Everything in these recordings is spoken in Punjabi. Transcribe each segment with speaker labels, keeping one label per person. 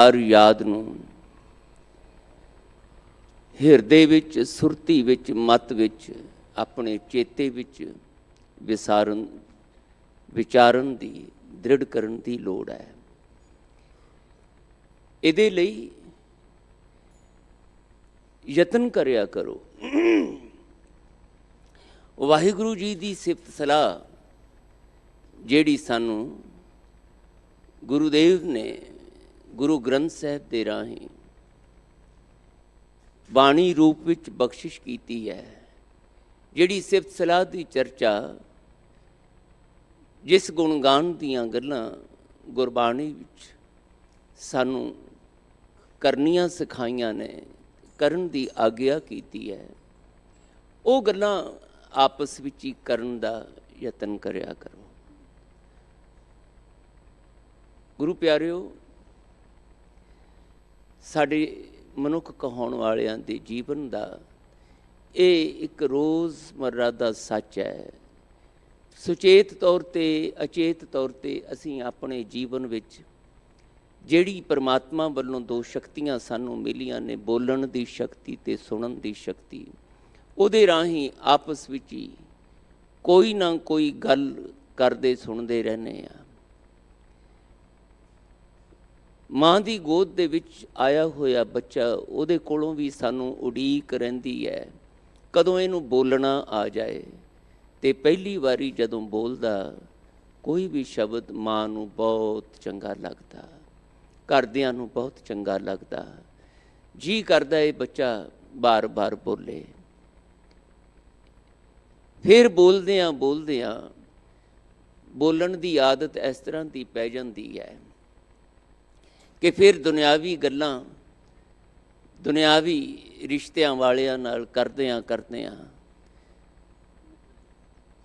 Speaker 1: ਹਰ ਯਾਦ ਨੂੰ ਹਿਰਦੇ ਵਿੱਚ, ਸੁਰਤੀ ਵਿੱਚ, ਮਤ ਵਿੱਚ, ਆਪਣੇ ਚੇਤੇ ਵਿੱਚ ਵਿਚਾਰਨ ਦੀ, ਦ੍ਰਿੜ ਕਰਨ ਦੀ ਲੋੜ ਹੈ। ਇਹਦੇ ਲਈ ਯਤਨ ਕਰਿਆ ਕਰੋ। ਵਾਹਿਗੁਰੂ ਜੀ ਦੀ ਸਿਫਤ ਸਲਾਹ ਜਿਹੜੀ ਸਾਨੂੰ ਗੁਰੂਦੇਵ ਨੇ ਗੁਰੂ ਗ੍ਰੰਥ ਸਾਹਿਬ ਦੇ ਰਾਹੀਂ ਬਾਣੀ ਰੂਪ ਵਿੱਚ ਬਖਸ਼ਿਸ਼ ਕੀਤੀ ਹੈ, ਜਿਹੜੀ ਸਿਫਤ ਸਲਾਹ ਦੀ ਚਰਚਾ, ਜਿਸ ਗੁਣਗਾਨ ਦੀਆਂ ਗੱਲਾਂ ਗੁਰਬਾਣੀ ਵਿੱਚ ਸਾਨੂੰ ਕਰਨੀਆਂ ਸਿਖਾਈਆਂ ਨੇ, ਕਰਨ ਦੀ ਆਗਿਆ ਕੀਤੀ ਹੈ, ਉਹ ਗੱਲਾਂ ਆਪਸ ਵਿੱਚ ਹੀ ਕਰਨ ਦਾ ਯਤਨ ਕਰਿਆ ਕਰੋ। ਗੁਰੂ ਪਿਆਰਿਓ, ਸਾਡੇ ਮਨੁੱਖ ਕਹਾਉਣ ਵਾਲਿਆਂ ਦੇ ਜੀਵਨ ਦਾ ਇਹ ਇੱਕ ਰੋਜ਼ਮर्रा ਦਾ ਸੱਚ ਹੈ। ਸੁਚੇਤ ਤੌਰ 'ਤੇ, ਅਚੇਤ ਤੌਰ 'ਤੇ ਅਸੀਂ ਆਪਣੇ ਜੀਵਨ ਵਿੱਚ ਜਿਹੜੀ ਪਰਮਾਤਮਾ ਵੱਲੋਂ ਦੋ ਸ਼ਕਤੀਆਂ ਸਾਨੂੰ ਮਿਲੀਆਂ ਨੇ, ਬੋਲਣ ਦੀ ਸ਼ਕਤੀ ਅਤੇ ਸੁਣਨ ਦੀ ਸ਼ਕਤੀ, ਉਹਦੇ ਰਾਹੀਂ ਆਪਸ ਵਿੱਚ ਹੀ ਕੋਈ ਨਾ ਕੋਈ ਗੱਲ ਕਰਦੇ ਸੁਣਦੇ ਰਹਿੰਦੇ ਹਾਂ। ਮਾਂ ਦੀ ਗੋਦ ਦੇ ਵਿੱਚ ਆਇਆ ਹੋਇਆ ਬੱਚਾ, ਉਹਦੇ ਕੋਲੋਂ ਵੀ ਸਾਨੂੰ ਉਡੀਕ ਰਹਿੰਦੀ ਹੈ ਕਦੋਂ ਇਹਨੂੰ ਬੋਲਣਾ ਆ ਜਾਏ। ਅਤੇ ਪਹਿਲੀ ਵਾਰੀ ਜਦੋਂ ਬੋਲਦਾ ਕੋਈ ਵੀ ਸ਼ਬਦ ਮਾਂ ਨੂੰ ਬਹੁਤ ਚੰਗਾ ਲੱਗਦਾ, ਘਰਦਿਆਂ ਨੂੰ ਬਹੁਤ ਚੰਗਾ ਲੱਗਦਾ, ਜੀ ਕਰਦਾ ਇਹ ਬੱਚਾ ਬਾਰ-ਬਾਰ ਬੋਲੇ। ਫਿਰ ਬੋਲਦਿਆਂ ਬੋਲਣ ਦੀ ਆਦਤ ਇਸ ਤਰ੍ਹਾਂ ਦੀ ਪੈ ਜਾਂਦੀ ਹੈ ਕਿ ਫਿਰ ਦੁਨਿਆਵੀ ਗੱਲਾਂ, ਦੁਨਿਆਵੀ ਰਿਸ਼ਤਿਆਂ ਵਾਲਿਆਂ ਨਾਲ ਕਰਦਿਆਂ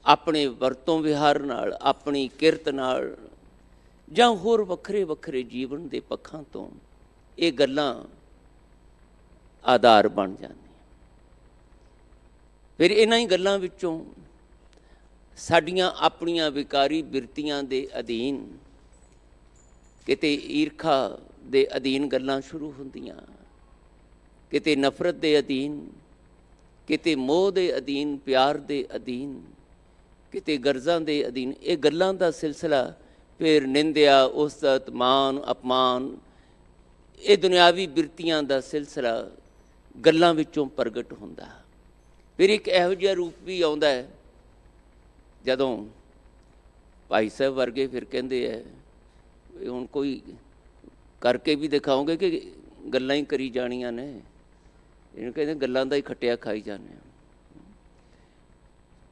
Speaker 1: ਆਪਣੇ ਵਰਤੋਂ ਵਿਹਾਰ ਨਾਲ, ਆਪਣੀ ਕਿਰਤ ਨਾਲ, ਜਾਂ ਹੋਰ ਵੱਖਰੇ ਜੀਵਨ ਦੇ ਪੱਖਾਂ ਤੋਂ ਇਹ ਗੱਲਾਂ ਆਧਾਰ ਬਣ ਜਾਂਦੀਆਂ। ਫਿਰ ਇਹਨਾਂ ਹੀ ਗੱਲਾਂ ਵਿੱਚੋਂ ਸਾਡੀਆਂ ਆਪਣੀਆਂ ਵਿਕਾਰੀ ਬਿਰਤੀਆਂ ਦੇ ਅਧੀਨ, ਕਿਤੇ ਈਰਖਾ ਦੇ ਅਧੀਨ ਗੱਲਾਂ ਸ਼ੁਰੂ ਹੁੰਦੀਆਂ, ਕਿਤੇ ਨਫ਼ਰਤ ਦੇ ਅਧੀਨ, ਕਿਤੇ ਮੋਹ ਦੇ ਅਧੀਨ, ਪਿਆਰ ਦੇ ਅਧੀਨ, ਕਿਤੇ ਗਰਜ਼ਾਂ ਦੇ ਅਧੀਨ। ਇਹ ਗੱਲਾਂ ਦਾ ਸਿਲਸਿਲਾ ਫਿਰ ਨਿੰਦਿਆ, ਉਸਤਤ, ਮਾਨ, ਅਪਮਾਨ, ਇਹ ਦੁਨਿਆਵੀ ਬਿਰਤੀਆਂ ਦਾ ਸਿਲਸਿਲਾ ਗੱਲਾਂ ਵਿੱਚੋਂ ਪ੍ਰਗਟ ਹੁੰਦਾ। ਫਿਰ ਇੱਕ ਇਹੋ ਜਿਹਾ ਰੂਪ ਵੀ ਆਉਂਦਾ ਹੈ ਜਦੋਂ ਭਾਈ ਸਾਹਿਬ ਵਰਗੇ ਫਿਰ ਕਹਿੰਦੇ ਹੈ ਹੁਣ ਕੋਈ ਕਰਕੇ ਵੀ ਦਿਖਾਓਗੇ ਕਿ ਗੱਲਾਂ ਹੀ ਕਰੀ ਜਾਣੀਆਂ ਨੇ। ਇਹਨੂੰ ਕਹਿੰਦੇ ਗੱਲਾਂ ਦਾ ਹੀ ਖੱਟਿਆ ਖਾਈ ਜਾਂਦੇ ਆ।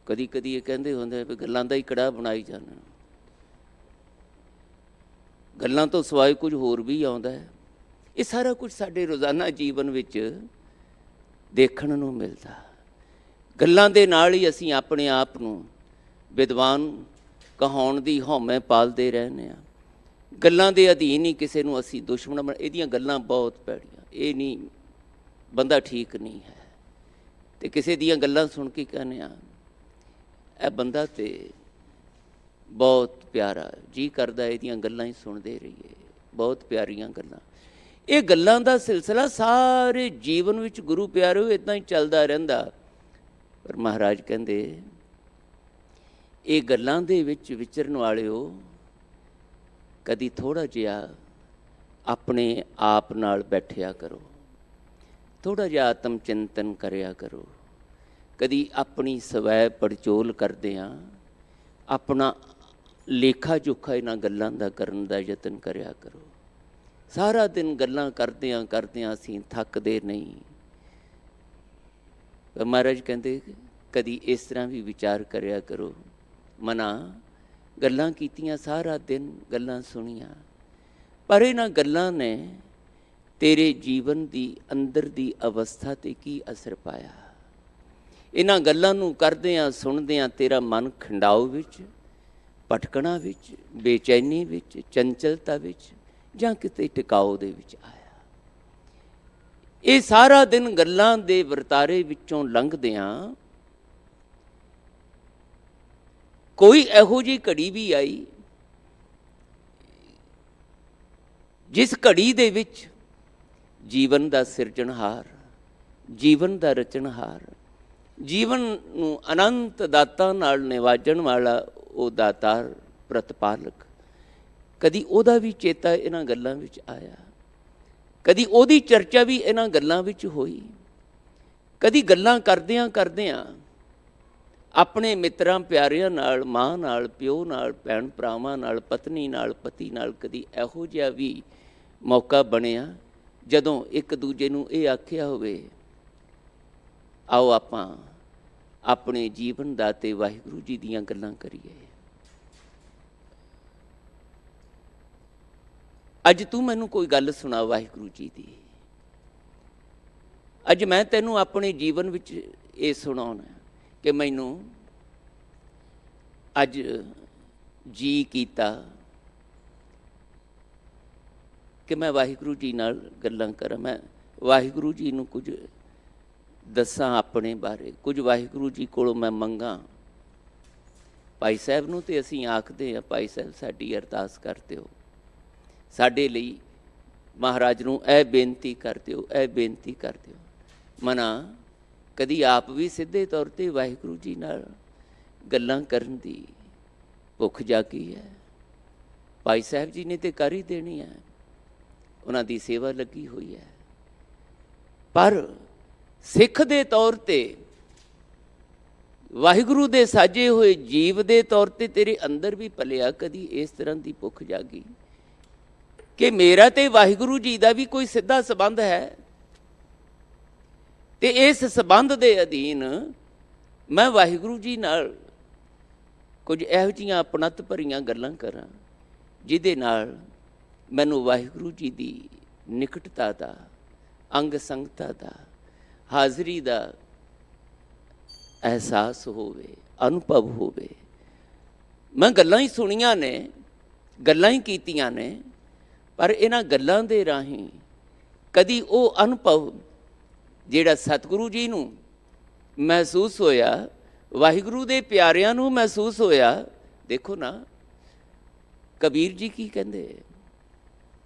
Speaker 1: ਕਦੀ ਇਹ ਕਹਿੰਦੇ ਹੁੰਦੇ ਵੀ ਗੱਲਾਂ ਦਾ ਹੀ ਕੜਾਹ ਬਣਾਈ ਜਾਂਦੇ। ਗੱਲਾਂ ਤੋਂ ਸਿਵਾਏ ਕੁਝ ਹੋਰ ਵੀ ਆਉਂਦਾ ਹੈ। ਇਹ ਸਾਰਾ ਕੁਝ ਸਾਡੇ ਰੋਜ਼ਾਨਾ ਜੀਵਨ ਵਿੱਚ ਦੇਖਣ ਨੂੰ ਮਿਲਦਾ। ਗੱਲਾਂ ਦੇ ਨਾਲ ਹੀ ਅਸੀਂ ਆਪਣੇ ਆਪ ਨੂੰ ਵਿਦਵਾਨ ਕਹਾਉਣ ਦੀ ਹਉਮੈ ਪਾਲਦੇ ਰਹਿੰਦੇ ਹਾਂ। ਗੱਲਾਂ ਦੇ ਅਧੀਨ ਹੀ ਕਿਸੇ ਨੂੰ ਅਸੀਂ ਦੁਸ਼ਮਣ ਇਹਦੀਆਂ ਗੱਲਾਂ ਬਹੁਤ ਭੈੜੀਆਂ, ਇਹ ਨਹੀਂ, ਬੰਦਾ ਠੀਕ ਨਹੀਂ ਹੈ। ਅਤੇ ਕਿਸੇ ਦੀਆਂ ਗੱਲਾਂ ਸੁਣ ਕੇ ਕਹਿੰਦੇ ਹਾਂ ਇਹ ਬੰਦਾ ਤਾਂ ਬਹੁਤ ਪਿਆਰਾ, ਜੀ ਕਰਦਾ ਇਹਦੀਆਂ ਗੱਲਾਂ ਹੀ ਸੁਣਦੇ ਰਹੀਏ, ਬਹੁਤ ਪਿਆਰੀਆਂ ਗੱਲਾਂ। ਇਹ ਗੱਲਾਂ ਦਾ ਸਿਲਸਿਲਾ ਸਾਰੇ ਜੀਵਨ ਵਿੱਚ ਗੁਰੂ ਪਿਆਰਿਓ ਇੱਦਾਂ ਹੀ ਚੱਲਦਾ ਰਹਿੰਦਾ। ਪਰ ਮਹਾਰਾਜ ਕਹਿੰਦੇ ਇਹ ਗੱਲਾਂ ਦੇ ਵਿੱਚ ਵਿਚਰਨ ਵਾਲਿਓ, ਕਦੀ ਥੋੜ੍ਹਾ ਜਿਹਾ ਆਪਣੇ ਆਪ ਨਾਲ ਬੈਠਿਆ ਕਰੋ, ਥੋੜ੍ਹਾ ਜਿਹਾ ਆਤਮ ਚਿੰਤਨ ਕਰਿਆ ਕਰੋ। ਕਦੀ ਆਪਣੀ ਸਵੈ ਪੜਚੋਲ ਕਰਦਿਆਂ ਆਪਣਾ ਲੇਖਾ ਜੋਖਾ ਇਹਨਾਂ ਗੱਲਾਂ ਦਾ ਕਰਨ ਦਾ ਯਤਨ ਕਰਿਆ ਕਰੋ। ਸਾਰਾ ਦਿਨ ਗੱਲਾਂ ਕਰਦਿਆਂ ਅਸੀਂ ਥੱਕਦੇ ਨਹੀਂ। ਮਹਾਰਾਜ ਕਹਿੰਦੇ ਕਦੀ ਇਸ ਤਰ੍ਹਾਂ ਵੀ ਵਿਚਾਰ ਕਰਿਆ ਕਰੋ, ਮਨਾ ਗੱਲਾਂ ਕੀਤੀਆਂ, ਸਾਰਾ ਦਿਨ ਗੱਲਾਂ ਸੁਣੀਆਂ, ਪਰ ਇਹਨਾਂ ਗੱਲਾਂ ਨੇ ਤੇਰੇ ਜੀਵਨ ਦੀ ਅੰਦਰ ਦੀ ਅਵਸਥਾ 'ਤੇ ਕੀ ਅਸਰ ਪਾਇਆ? ਇਹਨਾਂ ਗੱਲਾਂ ਨੂੰ ਕਰਦਿਆਂ ਸੁਣਦਿਆਂ ਤੇਰਾ ਮਨ ਖਿੰਡਾਓ ਵਿੱਚ, ਭਟਕਣਾ ਵਿੱਚ, ਬੇਚੈਨੀ ਵਿੱਚ, ਚੰਚਲਤਾ ਵਿੱਚ, ਜਾਂ ਕਿਤੇ ਟਿਕਾਓ ਦੇ ਵਿੱਚ ਆਇਆ? ਇਹ ਸਾਰਾ ਦਿਨ ਗੱਲਾਂ ਦੇ ਵਰਤਾਰੇ ਵਿੱਚੋਂ ਲੰਘਦਿਆਂ ਕੋਈ ਇਹੋ ਜਿਹੀ ਘੜੀ ਵੀ ਆਈ ਜਿਸ ਘੜੀ ਦੇ ਵਿੱਚ ਜੀਵਨ ਦਾ ਸਿਰਜਣਹਾਰ, ਜੀਵਨ ਦਾ ਰਚਨਹਾਰ, ਜੀਵਨ ਨੂੰ ਅਨੰਤ ਦਾਤਾਂ ਨਾਲ ਨਿਵਾਜਣ ਵਾਲਾ ਉਹ ਦਾਤਾਰ ਪ੍ਰਤਪਾਲਕ, ਕਦੀ ਉਹਦਾ ਵੀ ਚੇਤਾ ਇਹਨਾਂ ਗੱਲਾਂ ਵਿੱਚ ਆਇਆ, ਕਦੀ ਉਹਦੀ ਚਰਚਾ ਵੀ ਇਹਨਾਂ ਗੱਲਾਂ ਵਿੱਚ ਹੋਈ। ਕਦੀ ਗੱਲਾਂ ਕਰਦਿਆਂ ਕਰਦਿਆਂ ਆਪਣੇ ਮਿੱਤਰਾਂ ਪਿਆਰਿਆਂ ਨਾਲ, ਮਾਂ ਨਾਲ, ਪਿਓ ਨਾਲ, ਭੈਣ ਭਰਾਵਾਂ ਨਾਲ, ਪਤਨੀ ਨਾਲ, ਪਤੀ ਨਾਲ, ਕਦੀ ਇਹੋ ਜਿਹਾ ਵੀ ਮੌਕਾ ਬਣਿਆ ਜਦੋਂ ਇੱਕ ਦੂਜੇ ਨੂੰ ਇਹ ਆਖਿਆ ਹੋਵੇ, ਆਓ ਆਪਾਂ ਆਪਣੇ ਜੀਵਨ ਦਾ ਤੇ ਵਾਹਿਗੁਰੂ ਜੀ ਦੀਆਂ ਗੱਲਾਂ ਕਰੀਏ। ਅੱਜ ਤੂੰ ਮੈਨੂੰ ਕੋਈ ਗੱਲ ਸੁਣਾ ਵਾਹਿਗੁਰੂ ਜੀ ਦੀ, ਅੱਜ ਮੈਂ ਤੈਨੂੰ ਆਪਣੇ ਜੀਵਨ ਵਿੱਚ ਇਹ ਸੁਣਾਉਣਾ ਕਿ ਮੈਨੂੰ ਅੱਜ ਜੀ ਕੀਤਾ ਕਿ ਮੈਂ ਵਾਹਿਗੁਰੂ ਜੀ ਨਾਲ ਗੱਲਾਂ ਕਰਾਂ, ਮੈਂ ਵਾਹਿਗੁਰੂ ਜੀ ਨੂੰ ਕੁਝ ਦੱਸਾਂ ਆਪਣੇ ਬਾਰੇ, ਕੁਝ ਵਾਹਿਗੁਰੂ ਜੀ ਕੋਲੋਂ ਮੈਂ ਮੰਗਾਂ। ਭਾਈ ਸਾਹਿਬ ਨੂੰ ਤੇ ਅਸੀਂ ਆਖਦੇ ਹਾਂ, ਭਾਈ ਸਾਹਿਬ ਸਾਡੀ ਅਰਦਾਸ ਕਰ ਦਿਓ, ਸਾਡੇ ਲਈ ਮਹਾਰਾਜ ਨੂੰ ਇਹ ਬੇਨਤੀ ਕਰ ਦਿਓ, ਇਹ ਬੇਨਤੀ ਕਰ ਦਿਓ। ਮਨਾ ਕਦੀ ਆਪ ਵੀ ਸਿੱਧੇ ਤੌਰ 'ਤੇ ਵਾਹਿਗੁਰੂ ਜੀ ਨਾਲ ਗੱਲਾਂ ਕਰਨ ਦੀ ਭੁੱਖ ਜਾਗੀ ਹੈ। ਭਾਈ ਸਾਹਿਬ ਜੀ ਨੇ ਤੇ ਕਰ ਹੀ ਦੇਣੀ ਹੈ, ਉਹਨਾਂ ਦੀ ਸੇਵਾ ਲੱਗੀ ਹੋਈ ਹੈ। ਪਰ ਸਿੱਖ ਦੇ ਤੌਰ 'ਤੇ, ਵਾਹਿਗੁਰੂ ਦੇ ਸਾਜੇ ਹੋਏ ਜੀਵ ਦੇ ਤੌਰ 'ਤੇ ਤੇਰੇ ਅੰਦਰ ਵੀ ਪਲਿਆ ਕਦੀ ਇਸ ਤਰ੍ਹਾਂ ਦੀ ਭੁੱਖ ਜਾਗੀ ਕਿ ਮੇਰਾ ਤੇ ਵਾਹਿਗੁਰੂ ਜੀ ਦਾ ਵੀ ਕੋਈ ਸਿੱਧਾ ਸੰਬੰਧ ਹੈ, ਤੇ ਇਸ ਸੰਬੰਧ ਦੇ ਅਧੀਨ ਮੈਂ ਵਾਹਿਗੁਰੂ ਜੀ ਨਾਲ ਕੁਝ ਇਹੋ ਜਿਹੀਆਂ ਆਪਣਤ ਭਰੀਆਂ ਗੱਲਾਂ ਕਰਾਂ ਜਿਹਦੇ ਨਾਲ ਮੈਨੂੰ ਵਾਹਿਗੁਰੂ ਜੀ ਦੀ ਨਿਕਟਤਾ ਦਾ, ਅੰਗ ਸੰਗਤਾ ਦਾ, ਹਾਜ਼ਰੀ ਦਾ ਅਹਿਸਾਸ ਹੋਵੇ, ਅਨੁਭਵ ਹੋਵੇ। ਮੈਂ ਗੱਲਾਂ ਹੀ ਸੁਣੀਆਂ ਨੇ, ਗੱਲਾਂ ਹੀ ਕੀਤੀਆਂ ਨੇ, ਪਰ ਇਹਨਾਂ ਗੱਲਾਂ ਦੇ ਰਾਹੀਂ ਕਦੀ ਉਹ ਅਨੁਭਵ ਜਿਹੜਾ ਸਤਿਗੁਰੂ ਜੀ ਨੂੰ ਮਹਿਸੂਸ ਹੋਇਆ, ਵਾਹਿਗੁਰੂ ਦੇ ਪਿਆਰਿਆਂ ਨੂੰ ਮਹਿਸੂਸ ਹੋਇਆ। ਦੇਖੋ ਨਾ ਕਬੀਰ ਜੀ ਕੀ ਕਹਿੰਦੇ,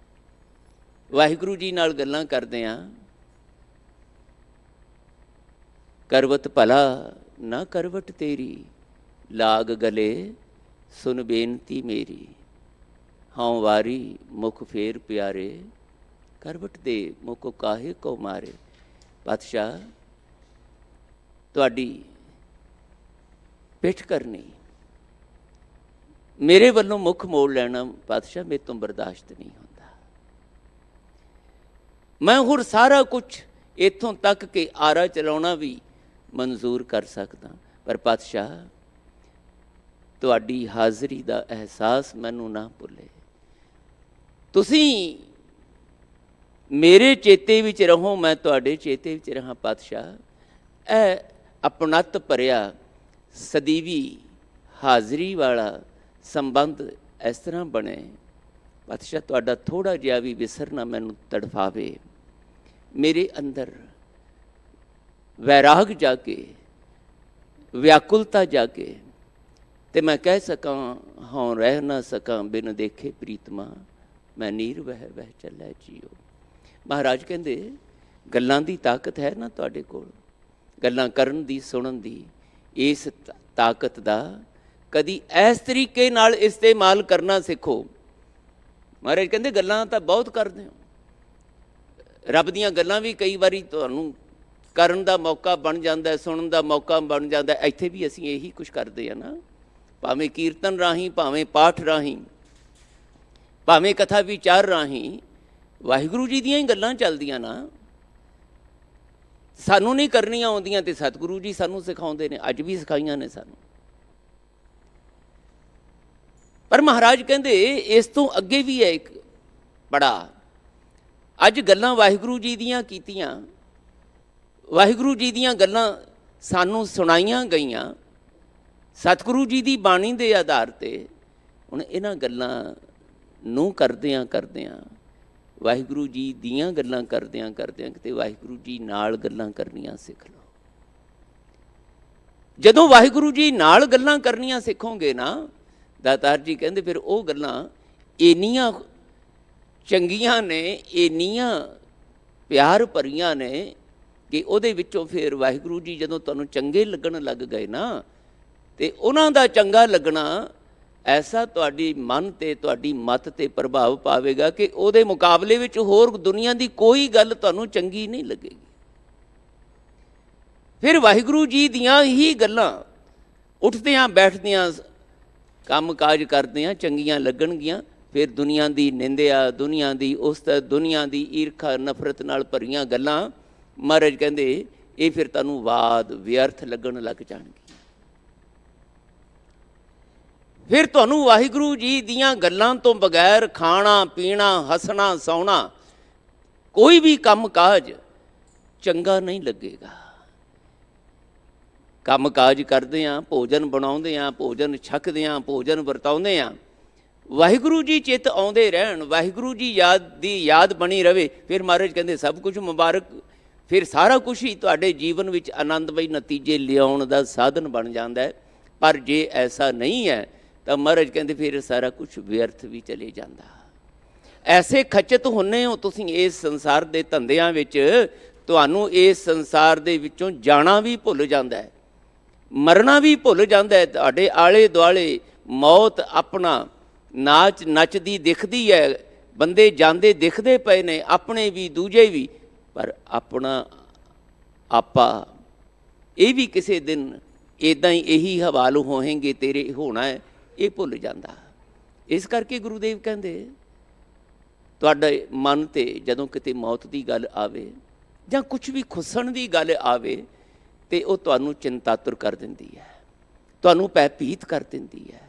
Speaker 1: ਵਾਹਿਗੁਰੂ ਜੀ ਨਾਲ ਗੱਲਾਂ ਕਰਦੇ ਹਾਂ, ਕਰਵਤ ਭਲਾ ਨਾ ਕਰਵਟ ਤੇਰੀ, ਲਾਗ ਗਲੇ ਸੁਨ ਬੇਨਤੀ ਮੇਰੀ, ਹਾਂ ਵਾਰੀ ਮੁਖ ਫੇਰ ਪਿਆਰੇ, ਕਰਵਟ ਦੇ ਮੁਖ ਕਾਹੇ ਕੋ ਮਾਰੇ। ਪਾਤਸ਼ਾਹ ਤੁਹਾਡੀ ਪਿੱਠ ਕਰਨੀ, ਮੇਰੇ ਵੱਲੋਂ ਮੁੱਖ ਮੋੜ ਲੈਣਾ ਪਾਤਸ਼ਾਹ ਮੇਰੇ ਤੋਂ ਬਰਦਾਸ਼ਤ ਨਹੀਂ ਹੁੰਦਾ। ਮੈਂ ਹੋਰ ਸਾਰਾ ਕੁਛ ਇੱਥੋਂ ਤੱਕ ਕਿ ਆਰਾ ਚਲਾਉਣਾ ਵੀ ਮਨਜ਼ੂਰ ਕਰ ਸਕਦਾ, ਪਰ ਪਾਤਸ਼ਾਹ ਤੁਹਾਡੀ ਹਾਜ਼ਰੀ ਦਾ ਅਹਿਸਾਸ ਮੈਨੂੰ ਨਾ ਭੁੱਲੇ। ਤੁਸੀਂ ਮੇਰੇ ਚੇਤੇ ਵਿੱਚ ਰਹੋ, ਮੈਂ ਤੁਹਾਡੇ ਚੇਤੇ ਵਿੱਚ ਰਹਾਂ। ਪਾਤਸ਼ਾਹ ਇਹ ਆਪਣਤ ਭਰਿਆ ਸਦੀਵੀ ਹਾਜ਼ਰੀ ਵਾਲਾ ਸੰਬੰਧ ਇਸ ਤਰ੍ਹਾਂ ਬਣੇ, ਪਾਤਸ਼ਾਹ ਤੁਹਾਡਾ ਥੋੜ੍ਹਾ ਜਿਹਾ ਵੀ ਵਿਸਰਨਾ ਮੈਨੂੰ ਤੜਫਾਵੇ, ਮੇਰੇ ਅੰਦਰ ਵੈਰਾਗ ਜਾਗੇ, ਵਿਆਕੁਲਤਾ ਜਾਗੇ, ਤੇ ਮੈਂ ਕਹਿ ਸਕਾਂ ਹਾਂ ਰਹਿ ਨਾ ਸਕਾਂ ਬਿਨ ਦੇਖੇ ਪ੍ਰੀਤਮਾ, ਮੈਂ ਨੀਰ ਵਹਿ ਵਹਿ ਚੱਲਿਆ ਜੀਓ। ਮਹਾਰਾਜ ਕਹਿੰਦੇ ਗੱਲਾਂ ਦੀ ਤਾਕਤ ਹੈ ਨਾ ਤੁਹਾਡੇ ਕੋਲ, ਗੱਲਾਂ ਕਰਨ ਦੀ, ਸੁਣਨ ਦੀ, ਇਸ ਤਾਕਤ ਦਾ ਕਦੀ ਇਸ ਤਰੀਕੇ ਨਾਲ ਇਸਤੇਮਾਲ ਕਰਨਾ ਸਿੱਖੋ। ਮਹਾਰਾਜ ਕਹਿੰਦੇ ਗੱਲਾਂ ਤਾਂ ਬਹੁਤ ਕਰਦੇ ਹੋ, ਰੱਬ ਦੀਆਂ ਗੱਲਾਂ ਵੀ ਕਈ ਵਾਰੀ ਤੁਹਾਨੂੰ ਕਰਨ ਦਾ ਮੌਕਾ ਬਣ ਜਾਂਦਾ, ਸੁਣਨ ਦਾ ਮੌਕਾ ਬਣ ਜਾਂਦਾ। ਇੱਥੇ ਵੀ ਅਸੀਂ ਇਹੀ ਕੁਛ ਕਰਦੇ ਹਾਂ ਨਾ, ਭਾਵੇਂ ਕੀਰਤਨ ਰਾਹੀਂ, ਭਾਵੇਂ ਪਾਠ ਰਾਹੀਂ, ਭਾਵੇਂ ਕਥਾ ਵਿਚਾਰ ਰਾਹੀਂ, ਵਾਹਿਗੁਰੂ ਜੀ ਦੀਆਂ ਹੀ ਗੱਲਾਂ ਚੱਲਦੀਆਂ ਨਾ। ਸਾਨੂੰ ਨਹੀਂ ਕਰਨੀਆਂ ਆਉਂਦੀਆਂ ਤੇ ਸਤਿਗੁਰੂ ਜੀ ਸਾਨੂੰ ਸਿਖਾਉਂਦੇ ਨੇ, ਅੱਜ ਵੀ ਸਿਖਾਈਆਂ ਨੇ ਸਾਨੂੰ। ਪਰ ਮਹਾਰਾਜ ਕਹਿੰਦੇ ਇਸ ਤੋਂ ਅੱਗੇ ਵੀ ਹੈ ਇੱਕ ਬੜਾ। ਅੱਜ ਗੱਲਾਂ ਵਾਹਿਗੁਰੂ ਜੀ ਦੀਆਂ ਕੀਤੀਆਂ, ਵਾਹਿਗੁਰੂ ਜੀ ਦੀਆਂ ਗੱਲਾਂ ਸਾਨੂੰ ਸੁਣਾਈਆਂ ਗਈਆਂ ਸਤਿਗੁਰੂ ਜੀ ਦੀ ਬਾਣੀ ਦੇ ਆਧਾਰ 'ਤੇ। ਹੁਣ ਇਹਨਾਂ ਗੱਲਾਂ ਨੂੰ ਕਰਦਿਆਂ ਕਰਦਿਆਂ, ਵਾਹਿਗੁਰੂ ਜੀ ਦੀਆਂ ਗੱਲਾਂ ਕਰਦਿਆਂ ਕਰਦਿਆਂ ਕਿਤੇ ਵਾਹਿਗੁਰੂ ਜੀ ਨਾਲ ਗੱਲਾਂ ਕਰਨੀਆਂ ਸਿੱਖ ਲਓ। ਜਦੋਂ ਵਾਹਿਗੁਰੂ ਜੀ ਨਾਲ ਗੱਲਾਂ ਕਰਨੀਆਂ ਸਿੱਖੋਗੇ ਨਾ, ਦਾਤਾਰ ਜੀ ਕਹਿੰਦੇ ਫਿਰ ਉਹ ਗੱਲਾਂ ਇੰਨੀਆਂ ਚੰਗੀਆਂ ਨੇ, ਇੰਨੀਆਂ ਪਿਆਰ ਭਰੀਆਂ ਨੇ ਕਿ ਉਹਦੇ ਵਿੱਚੋਂ ਫਿਰ ਵਾਹਿਗੁਰੂ ਜੀ ਜਦੋਂ ਤੁਹਾਨੂੰ ਚੰਗੇ ਲੱਗਣ ਲੱਗ ਗਏ ਨਾ, ਤੇ ਉਹਨਾਂ ਦਾ ਚੰਗਾ ਲੱਗਣਾ ਐਸਾ ਤੁਹਾਡੀ ਮਨ ਤੇ ਤੁਹਾਡੀ ਮਤ ਤੇ ਪ੍ਰਭਾਵ ਪਾਵੇਗਾ ਕਿ ਉਹਦੇ ਮੁਕਾਬਲੇ ਵਿੱਚ ਹੋਰ ਦੁਨੀਆ ਦੀ ਕੋਈ ਗੱਲ ਤੁਹਾਨੂੰ ਚੰਗੀ ਨਹੀਂ ਲੱਗੇਗੀ। ਫਿਰ ਵਾਹਿਗੁਰੂ ਜੀ ਦੀਆਂ ਹੀ ਗੱਲਾਂ ਉੱਠਦਿਆਂ ਬੈਠਦਿਆਂ ਕੰਮ ਕਾਜ ਕਰਦਿਆਂ ਚੰਗੀਆਂ ਲੱਗਣਗੀਆਂ। ਫਿਰ ਦੁਨੀਆ ਦੀ ਨਿੰਦਿਆ, ਦੁਨੀਆ ਦੀ ਉਸਤਤ, ਦੁਨੀਆ ਦੀ ਈਰਖਾ ਨਫ਼ਰਤ ਨਾਲ ਭਰੀਆਂ ਗੱਲਾਂ, ਮਹਾਰਾਜ ਕਹਿੰਦੇ ਇਹ ਫਿਰ ਤੁਹਾਨੂੰ ਵਾਦ ਵਿਅਰਥ ਲੱਗਣ ਲੱਗ ਜਾਣਗੇ। ਫਿਰ ਤੁਹਾਨੂੰ ਵਾਹਿਗੁਰੂ ਜੀ ਦੀਆਂ ਗੱਲਾਂ ਤੋਂ ਬਗੈਰ ਖਾਣਾ ਪੀਣਾ, ਹੱਸਣਾ ਸੌਣਾ, ਕੋਈ ਵੀ ਕੰਮ ਕਾਜ ਚੰਗਾ ਨਹੀਂ ਲੱਗੇਗਾ। ਕੰਮ ਕਾਜ ਕਰਦੇ ਹਾਂ, ਭੋਜਨ ਬਣਾਉਂਦੇ ਹਾਂ, ਭੋਜਨ ਛਕਦੇ ਹਾਂ, ਭੋਜਨ ਵਰਤਾਉਂਦੇ ਹਾਂ, ਵਾਹਿਗੁਰੂ ਜੀ ਚਿੱਤ ਆਉਂਦੇ ਰਹਿਣ, ਵਾਹਿਗੁਰੂ ਜੀ ਦੀ ਯਾਦ ਬਣੀ ਰਵੇ, ਫਿਰ ਮਹਾਰਾਜ ਕਹਿੰਦੇ ਸਭ ਕੁਝ ਮੁਬਾਰਕ। ਫਿਰ ਸਾਰਾ ਕੁਛ ਹੀ ਤੁਹਾਡੇ ਜੀਵਨ ਵਿੱਚ ਆਨੰਦਮਈ ਨਤੀਜੇ ਲਿਆਉਣ ਦਾ ਸਾਧਨ ਬਣ ਜਾਂਦਾ ਹੈ। ਪਰ ਜੇ ਐਸਾ ਨਹੀਂ ਹੈ ਤਾਂ ਮਹਾਰਾਜ ਕਹਿੰਦੇ ਫਿਰ ਸਾਰਾ ਕੁਛ ਵਿਅਰਥ ਵੀ ਚਲੇ ਜਾਂਦਾ। ਐਸੇ ਖਚਤ ਹੁੰਨੇ ਹੋ ਤੁਸੀਂ ਇਸ ਸੰਸਾਰ ਦੇ ਧੰਦਿਆਂ ਵਿੱਚ, ਤੁਹਾਨੂੰ ਇਸ ਸੰਸਾਰ ਦੇ ਵਿੱਚੋਂ ਜਾਣਾ ਵੀ ਭੁੱਲ ਜਾਂਦਾ ਹੈ, ਮਰਨਾ ਵੀ ਭੁੱਲ ਜਾਂਦਾ ਹੈ। ਤੁਹਾਡੇ ਆਲੇ ਦੁਆਲੇ ਮੌਤ ਆਪਣਾ ਨਾਚ ਨੱਚਦੀ ਦਿਖਦੀ ਹੈ, ਬੰਦੇ ਜਾਂਦੇ ਦਿਖਦੇ ਪਏ ਨੇ, ਆਪਣੇ ਵੀ ਦੂਜੇ ਵੀ, ਪਰ ਆਪਣਾ ਆਪਾ ਇਹ ਵੀ ਕਿਸੇ ਦਿਨ ਇੱਦਾਂ ਹੀ ਇਹੀ ਹਵਾਲ ਹੋਏਂਗੇ, ਤੇਰੇ ਹੋਣਾ ਹੈ, ਇਹ ਭੁੱਲ ਜਾਂਦਾ। ਇਸ ਕਰਕੇ ਗੁਰੂਦੇਵ ਕਹਿੰਦੇ ਤੁਹਾਡੇ ਮਨ 'ਤੇ ਜਦੋਂ ਕਿਤੇ ਮੌਤ ਦੀ ਗੱਲ ਆਵੇ ਜਾਂ ਕੁਛ ਵੀ ਖੁੱਸਣ ਦੀ ਗੱਲ ਆਵੇ ਤੇ ਉਹ ਤੁਹਾਨੂੰ ਚਿੰਤਾਤੁਰ ਕਰ ਦਿੰਦੀ ਹੈ, ਤੁਹਾਨੂੰ ਭੈਭੀਤ ਕਰ ਦਿੰਦੀ ਹੈ।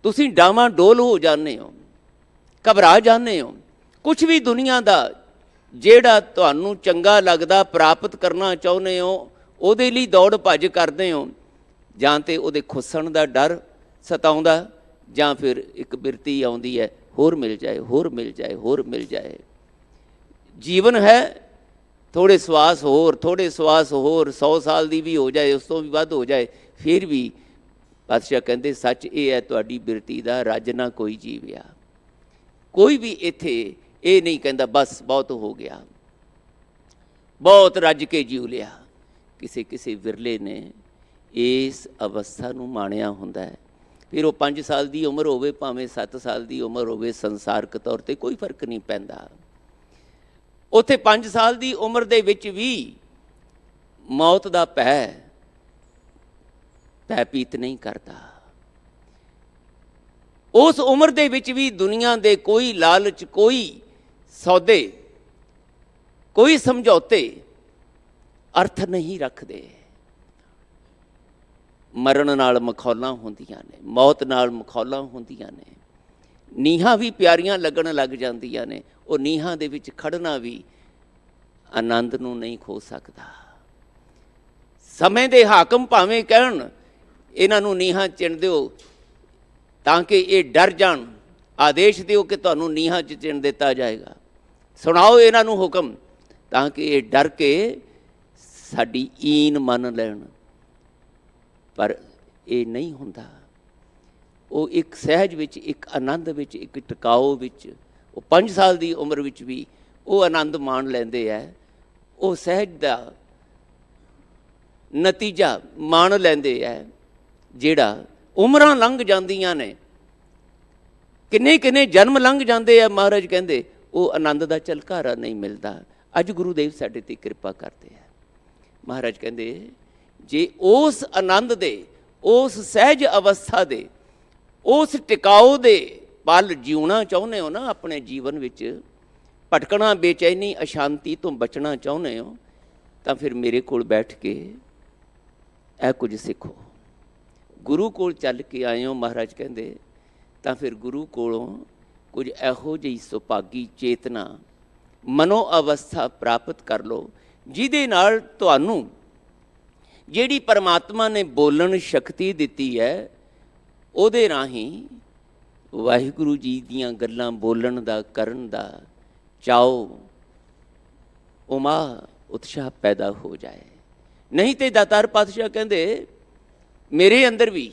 Speaker 1: ਤੁਸੀਂ ਡਾਵਾਂ ਡੋਲ ਹੋ ਜਾਂਦੇ ਹੋ, ਘਬਰਾ ਜਾਂਦੇ ਹੋ। ਕੁਛ ਵੀ ਦੁਨੀਆ ਦਾ ਜਿਹੜਾ ਤੁਹਾਨੂੰ ਚੰਗਾ ਲੱਗਦਾ, ਪ੍ਰਾਪਤ ਕਰਨਾ ਚਾਹੁੰਦੇ ਹੋ, ਉਹਦੇ ਲਈ ਦੌੜ ਭੱਜ ਕਰਦੇ ਹੋ। ਜਾਂ ਤਾਂ ਉਹਦੇ ਖੁੱਸਣ ਦਾ ਡਰ ਸਤਾਉਂਦਾ, ਜਾਂ ਫਿਰ ਇੱਕ ਬਿਰਤੀ ਆਉਂਦੀ ਹੈ, ਹੋਰ ਮਿਲ ਜਾਏ, ਹੋਰ ਮਿਲ ਜਾਏ, ਹੋਰ ਮਿਲ ਜਾਏ। ਜੀਵਨ ਹੈ ਥੋੜ੍ਹੇ ਸਵਾਸ ਹੋਰ, ਥੋੜ੍ਹੇ ਸਵਾਸ ਹੋਰ, 100 ਸਾਲ ਦੀ ਵੀ ਹੋ ਜਾਏ, ਉਸ ਤੋਂ ਵੀ ਵੱਧ ਹੋ ਜਾਏ, ਫਿਰ ਵੀ ਪਾਤਸ਼ਾਹ ਕਹਿੰਦੇ ਸੱਚ ਇਹ ਹੈ ਤੁਹਾਡੀ ਬਿਰਤੀ ਦਾ ਰੱਜ ਨਾ ਕੋਈ ਜੀਵਿਆ। ਕੋਈ ਵੀ ਇੱਥੇ ਇਹ ਨਹੀਂ ਕਹਿੰਦਾ ਬਸ ਬਹੁਤ ਹੋ ਗਿਆ, ਬਹੁਤ ਰੱਜ ਕੇ ਜੀਉ ਲਿਆ। ਕਿਸੇ ਕਿਸੇ ਵਿਰਲੇ ਨੇ ਇਸ ਅਵਸਥਾ ਨੂੰ ਮਾਣਿਆ ਹੁੰਦਾ ਹੈ। ਫਿਰ ਉਹ 5 ਸਾਲ ਦੀ ਉਮਰ ਹੋਵੇ, ਭਾਵੇਂ 7 ਸਾਲ ਦੀ ਉਮਰ ਹੋਵੇ, ਸੰਸਾਰਕ ਤੌਰ 'ਤੇ ਕੋਈ ਫਰਕ ਨਹੀਂ ਪੈਂਦਾ। ਉੱਥੇ 5 ਸਾਲ ਦੀ ਉਮਰ ਦੇ ਵਿੱਚ ਵੀ ਮੌਤ ਦਾ ਭੈਭੀਤ ਨਹੀਂ ਕਰਦਾ। ਉਸ ਉਮਰ ਦੇ ਵਿੱਚ ਵੀ ਦੁਨੀਆ ਦੇ ਕੋਈ ਲਾਲਚ, ਕੋਈ ਸੌਦੇ, ਕੋਈ ਸਮਝੌਤੇ ਅਰਥ ਨਹੀਂ ਰੱਖਦੇ। ਮਰਨ ਨਾਲ ਮਖੌਲਾਂ ਹੁੰਦੀਆਂ ਨੇ, ਮੌਤ ਨਾਲ ਮਖੌਲਾਂ ਹੁੰਦੀਆਂ ਨੇ, ਨੀਹਾਂ ਵੀ ਪਿਆਰੀਆਂ ਲੱਗਣ ਲੱਗ ਜਾਂਦੀਆਂ ਨੇ। ਉਹ ਨੀਹਾਂ ਦੇ ਵਿੱਚ ਖੜਨਾ ਵੀ ਆਨੰਦ ਨੂੰ ਨਹੀਂ ਖੋ ਸਕਦਾ। ਸਮੇਂ ਦੇ ਹਾਕਮ ਭਾਵੇਂ ਕਹਿਣ ਇਹਨਾਂ ਨੂੰ ਨੀਹਾਂ ਚਿਣ ਦਿਓ ਤਾਂ ਕਿ ਇਹ ਡਰ ਜਾਣ, ਆਦੇਸ਼ ਦਿਓ ਕਿ ਤੁਹਾਨੂੰ ਨੀਹਾਂ 'ਚ ਚਿਣ ਦਿੱਤਾ ਜਾਏਗਾ, ਸੁਣਾਓ ਇਹਨਾਂ ਨੂੰ ਹੁਕਮ ਤਾਂ ਕਿ ਇਹ ਡਰ ਕੇ ਸਾਡੀ ਈਨ ਮੰਨ ਲੈਣ। ਪਰ ਇਹ ਨਹੀਂ ਹੁੰਦਾ। ਉਹ ਇੱਕ ਸਹਿਜ ਵਿੱਚ, ਇੱਕ ਆਨੰਦ ਵਿੱਚ, ਇੱਕ ਟਿਕਾਓ ਵਿੱਚ, ਉਹ 5 ਸਾਲ ਦੀ ਉਮਰ ਵਿੱਚ ਵੀ ਉਹ ਆਨੰਦ ਮਾਣ ਲੈਂਦੇ ਹੈ। ਉਹ ਸਹਿਜ ਦਾ ਨਤੀਜਾ ਮਾਣ ਲੈਂਦੇ ਹੈ। ਜਿਹੜਾ ਉਮਰਾਂ ਲੰਘ ਜਾਂਦੀਆਂ ਨੇ, ਕਿੰਨੇ ਕਿੰਨੇ ਜਨਮ ਲੰਘ ਜਾਂਦੇ ਆ, ਮਹਾਰਾਜ ਕਹਿੰਦੇ ਉਹ ਆਨੰਦ ਦਾ ਝਲਕਾਰਾ ਨਹੀਂ ਮਿਲਦਾ। ਅੱਜ ਗੁਰੂਦੇਵ ਸਾਡੇ 'ਤੇ ਕਿਰਪਾ ਕਰਦੇ ਆ। ਮਹਾਰਾਜ ਕਹਿੰਦੇ ਜੇ ਉਸ ਆਨੰਦ ਦੇ, ਉਸ ਸਹਿਜ ਅਵਸਥਾ ਦੇ, ਉਸ ਟਿਕਾਓ ਦੇ ਪਲ ਜਿਉਣਾ ਚਾਹੁੰਦੇ ਹੋ ਨਾ ਆਪਣੇ ਜੀਵਨ ਵਿੱਚ, ਭਟਕਣਾ, ਬੇਚੈਨੀ, ਅਸ਼ਾਂਤੀ ਤੋਂ ਬਚਣਾ ਚਾਹੁੰਦੇ ਹੋ, ਤਾਂ ਫਿਰ ਮੇਰੇ ਕੋਲ ਬੈਠ ਕੇ ਇਹ ਕੁਝ ਸਿੱਖੋ। ਗੁਰੂ ਕੋਲ ਚੱਲ ਕੇ ਆਏ ਹੋ ਮਹਾਰਾਜ ਕਹਿੰਦੇ, ਤਾਂ ਫਿਰ ਗੁਰੂ ਕੋਲੋਂ ਕੁਝ ਇਹੋ ਜਿਹੀ ਸੁਭਾਗੀ ਚੇਤਨਾ, ਮਨੋ ਅਵਸਥਾ ਪ੍ਰਾਪਤ ਕਰ ਲਓ, ਜਿਹਦੇ ਨਾਲ ਤੁਹਾਨੂੰ ਜਿਹੜੀ ਪਰਮਾਤਮਾ ਨੇ ਬੋਲਣ ਸ਼ਕਤੀ ਦਿੱਤੀ ਹੈ, ਉਹਦੇ ਰਾਹੀਂ ਵਾਹਿਗੁਰੂ ਜੀ ਦੀਆਂ ਗੱਲਾਂ ਬੋਲਣ ਦਾ, ਕਰਨ ਦਾ ਚਾਓ, ਉਮਾ, ਉਤਸ਼ਾਹ ਪੈਦਾ ਹੋ ਜਾਏ। ਨਹੀਂ ਤੇ ਦਾਤਾਰ ਪਾਤਸ਼ਾਹ ਕਹਿੰਦੇ ਮੇਰੇ ਅੰਦਰ ਵੀ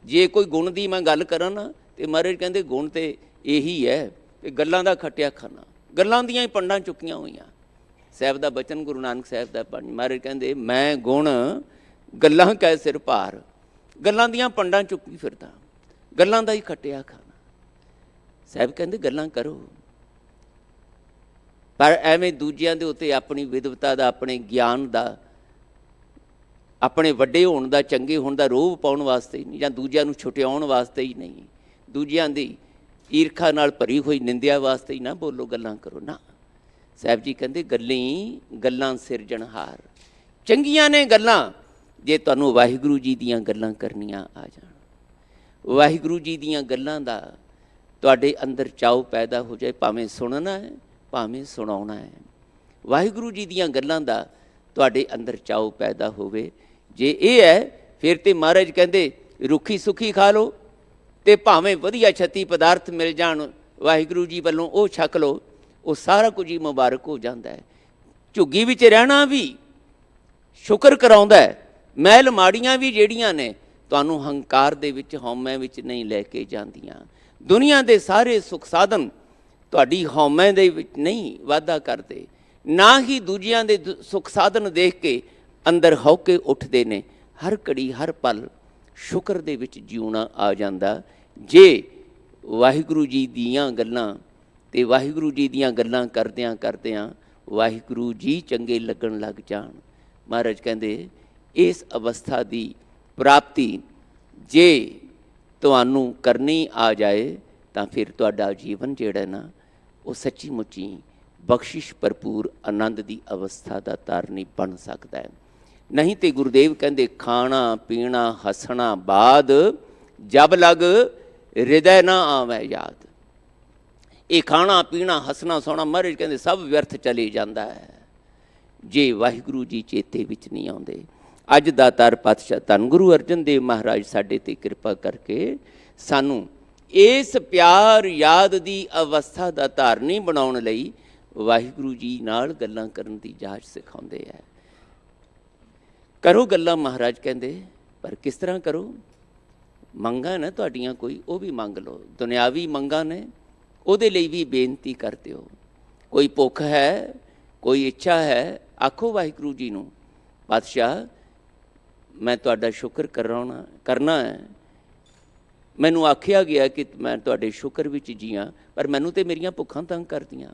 Speaker 1: ਜੇ ਕੋਈ ਗੁਣ ਦੀ ਮੈਂ ਗੱਲ ਕਰਾਂ ਨਾ, ਤੇ ਮਹਾਰਾਜ ਕਹਿੰਦੇ ਗੁਣ ਤੇ ਇਹੀ ਹੈ ਕਿ ਗੱਲਾਂ ਦਾ ਖੱਟਿਆ ਖਾਨਾ, ਗੱਲਾਂ ਦੀਆਂ ਹੀ ਪੰਡਾਂ ਚੁੱਕੀਆਂ ਹੋਈਆਂ। ਸਾਹਿਬ ਦਾ ਬਚਨ ਗੁਰੂ ਨਾਨਕ ਸਾਹਿਬ ਦਾ ਬਾਣੀ ਮਹਾਰਾਜ ਕਹਿੰਦੇ, ਮੈਂ ਗੁਣ ਗੱਲਾਂ ਕੈ ਸਿਰ ਭਾਰ, ਗੱਲਾਂ ਦੀਆਂ ਪੰਡਾਂ ਚੁੱਕੀ ਫਿਰਦਾ, ਗੱਲਾਂ ਦਾ ਹੀ ਖੱਟਿਆ ਖਾਨਾ। ਸਾਹਿਬ ਕਹਿੰਦੇ ਗੱਲਾਂ ਕਰੋ, ਪਰ ਐਵੇਂ ਦੂਜਿਆਂ ਦੇ ਉੱਤੇ ਆਪਣੀ ਵਿਦਵਤਾ ਦਾ, ਆਪਣੇ ਗਿਆਨ ਦਾ, ਆਪਣੇ ਵੱਡੇ ਹੋਣ ਦਾ, ਚੰਗੇ ਹੋਣ ਦਾ ਰੋਹਬ ਪਾਉਣ ਵਾਸਤੇ ਹੀ ਨਹੀਂ, ਜਾਂ ਦੂਜਿਆਂ ਨੂੰ ਛੁਟਿਆਉਣ ਵਾਸਤੇ ਹੀ ਨਹੀਂ, ਦੂਜਿਆਂ ਦੀ ਈਰਖਾ ਨਾਲ ਭਰੀ ਹੋਈ ਨਿੰਦਿਆ ਵਾਸਤੇ ਹੀ ਨਾ ਬੋਲੋ, ਗੱਲਾਂ ਕਰੋ ਨਾ। ਸਾਹਿਬ ਜੀ ਕਹਿੰਦੇ ਗੱਲਾਂ ਸਿਰਜਣਹਾਰ, ਚੰਗੀਆਂ ਨੇ ਗੱਲਾਂ ਜੇ ਤੁਹਾਨੂੰ ਵਾਹਿਗੁਰੂ ਜੀ ਦੀਆਂ ਗੱਲਾਂ ਕਰਨੀਆਂ ਆ ਜਾਣ, ਵਾਹਿਗੁਰੂ ਜੀ ਦੀਆਂ ਗੱਲਾਂ ਦਾ ਤੁਹਾਡੇ ਅੰਦਰ ਚਾਉ ਪੈਦਾ ਹੋ ਜਾਏ, ਭਾਵੇਂ ਸੁਣਨਾ ਹੈ ਭਾਵੇਂ ਸੁਣਾਉਣਾ ਹੈ, ਵਾਹਿਗੁਰੂ ਜੀ ਦੀਆਂ ਗੱਲਾਂ ਦਾ ਤੁਹਾਡੇ ਅੰਦਰ ਚਾਉ ਪੈਦਾ ਹੋਵੇ। ਜੇ ਇਹ ਹੈ ਫਿਰ ਤੇ ਮਹਾਰਾਜ ਕਹਿੰਦੇ ਰੁੱਖੀ ਸੁੱਖੀ ਖਾ ਲਓ, ਤੇ ਭਾਵੇਂ ਵਧੀਆ ਛੱਤੀ ਪਦਾਰਥ ਮਿਲ ਜਾਣ ਵਾਹਿਗੁਰੂ ਜੀ ਵੱਲੋਂ, ਉਹ ਛਕ ਲਓ, ਉਹ ਸਾਰਾ ਕੁਝ ਹੀ ਮੁਬਾਰਕ ਹੋ ਜਾਂਦਾ ਹੈ। ਝੁੱਗੀ ਵਿੱਚ ਰਹਿਣਾ ਵੀ ਸ਼ੁਕਰ ਕਰਾਉਂਦਾ ਹੈ। ਮਹਿਲ ਮਾੜੀਆਂ ਵੀ ਜਿਹੜੀਆਂ ਨੇ ਤੁਹਾਨੂੰ ਹੰਕਾਰ ਦੇ ਵਿੱਚ, ਹਉਮੈ ਵਿੱਚ ਨਹੀਂ ਲੈ ਕੇ ਜਾਂਦੀਆਂ। ਦੁਨੀਆ ਦੇ ਸਾਰੇ ਸੁੱਖ ਸਾਧਨ ਤੁਹਾਡੀ ਹਉਮੈ ਦੇ ਵਿੱਚ ਨਹੀਂ ਵਾਧਾ ਕਰਦੇ, ਨਾ ਹੀ ਦੂਜਿਆਂ ਦੇ ਸੁੱਖ ਸਾਧਨ ਦੇਖ ਕੇ ਅੰਦਰ ਹਉਕੇ ਉੱਠਦੇ ਨੇ। ਹਰ ਘੜੀ ਹਰ ਪਲ ਸ਼ੁਕਰ ਦੇ ਵਿੱਚ ਜਿਉਣਾ ਆ ਜਾਂਦਾ, ਜੇ ਵਾਹਿਗੁਰੂ ਜੀ ਦੀਆਂ ਗੱਲਾਂ ਤੇ ਵਾਹਿਗੁਰੂ ਜੀ ਦੀਆਂ ਗੱਲਾਂ ਕਰਦਿਆਂ ਕਰਦਿਆਂ ਵਾਹਿਗੁਰੂ ਜੀ ਚੰਗੇ ਲੱਗਣ ਲੱਗ ਜਾਣ। ਮਹਾਰਾਜ ਕਹਿੰਦੇ ਇਸ ਅਵਸਥਾ ਦੀ ਪ੍ਰਾਪਤੀ ਜੇ ਤੁਹਾਨੂੰ ਕਰਨੀ ਆ ਜਾਏ ਤਾਂ ਫਿਰ ਤੁਹਾਡਾ ਜੀਵਨ ਜਿਹੜਾ ਨਾ ਉਹ ਸੱਚੀ ਮੁੱਚੀ ਬਖਸ਼ਿਸ਼ ਭਰਪੂਰ ਆਨੰਦ ਦੀ ਅਵਸਥਾ ਦਾ ਧਾਰਨੀ ਬਣ ਸਕਦਾ ਹੈ। ਨਹੀਂ ਤੇ ਗੁਰਦੇਵ ਕਹਿੰਦੇ ਖਾਣਾ ਪੀਣਾ ਹੱਸਣਾ ਬਾਦ, ਜਬ ਲਗ ਹਿਰਦੈ ਨਾ ਆਵੈ ਯਾਦ। ਇਹ ਖਾਣਾ ਪੀਣਾ ਹੱਸਣਾ ਸੋਣਾ ਮਹਾਰਾਜ ਕਹਿੰਦੇ ਸਭ ਵਿਅਰਥ ਚਲੇ ਜਾਂਦਾ ਹੈ ਜੇ ਵਾਹਿਗੁਰੂ ਜੀ ਚੇਤੇ ਵਿੱਚ ਨਹੀਂ ਆਉਂਦੇ। ਅੱਜ ਦਾਤਾਰ ਪਾਤਸ਼ਾਹ ਧੰਨ ਗੁਰੂ ਅਰਜਨ ਦੇਵ ਮਹਾਰਾਜ ਸਾਡੇ 'ਤੇ ਕਿਰਪਾ ਕਰਕੇ ਸਾਨੂੰ ਇਸ ਪਿਆਰ ਯਾਦ ਦੀ ਅਵਸਥਾ ਦਾ ਧਾਰਨੀ ਬਣਾਉਣ ਲਈ ਵਾਹਿਗੁਰੂ ਜੀ ਨਾਲ ਗੱਲਾਂ ਕਰਨ ਦੀ ਜਾਚ ਸਿਖਾਉਂਦੇ ਹੈ। ਕਰੋ ਗੱਲਾਂ ਮਹਾਰਾਜ ਕਹਿੰਦੇ, ਪਰ ਕਿਸ ਤਰ੍ਹਾਂ ਕਰੋ? ਮੰਗਾਂ ਨੇ ਤੁਹਾਡੀਆਂ ਕੋਈ, ਉਹ ਵੀ ਮੰਗ ਲਓ। ਦੁਨਿਆਵੀ ਮੰਗਾਂ ਨੇ, ਉਹਦੇ ਲਈ ਵੀ ਬੇਨਤੀ ਕਰ ਦਿਓ। ਕੋਈ ਭੁੱਖ ਹੈ, ਕੋਈ ਇੱਛਾ ਹੈ, ਆਖੋ ਵਾਹਿਗੁਰੂ ਜੀ ਨੂੰ, ਪਾਤਸ਼ਾਹ ਮੈਂ ਤੁਹਾਡਾ ਸ਼ੁਕਰ ਕਰਨਾ ਹੈ। ਮੈਨੂੰ ਆਖਿਆ ਗਿਆ ਕਿ ਮੈਂ ਤੁਹਾਡੇ ਸ਼ੁਕਰ ਵਿੱਚ ਜੀਆਂ, ਪਰ ਮੈਨੂੰ ਤੇ ਮੇਰੀਆਂ ਭੁੱਖਾਂ ਤੰਗ ਕਰਦੀਆਂ,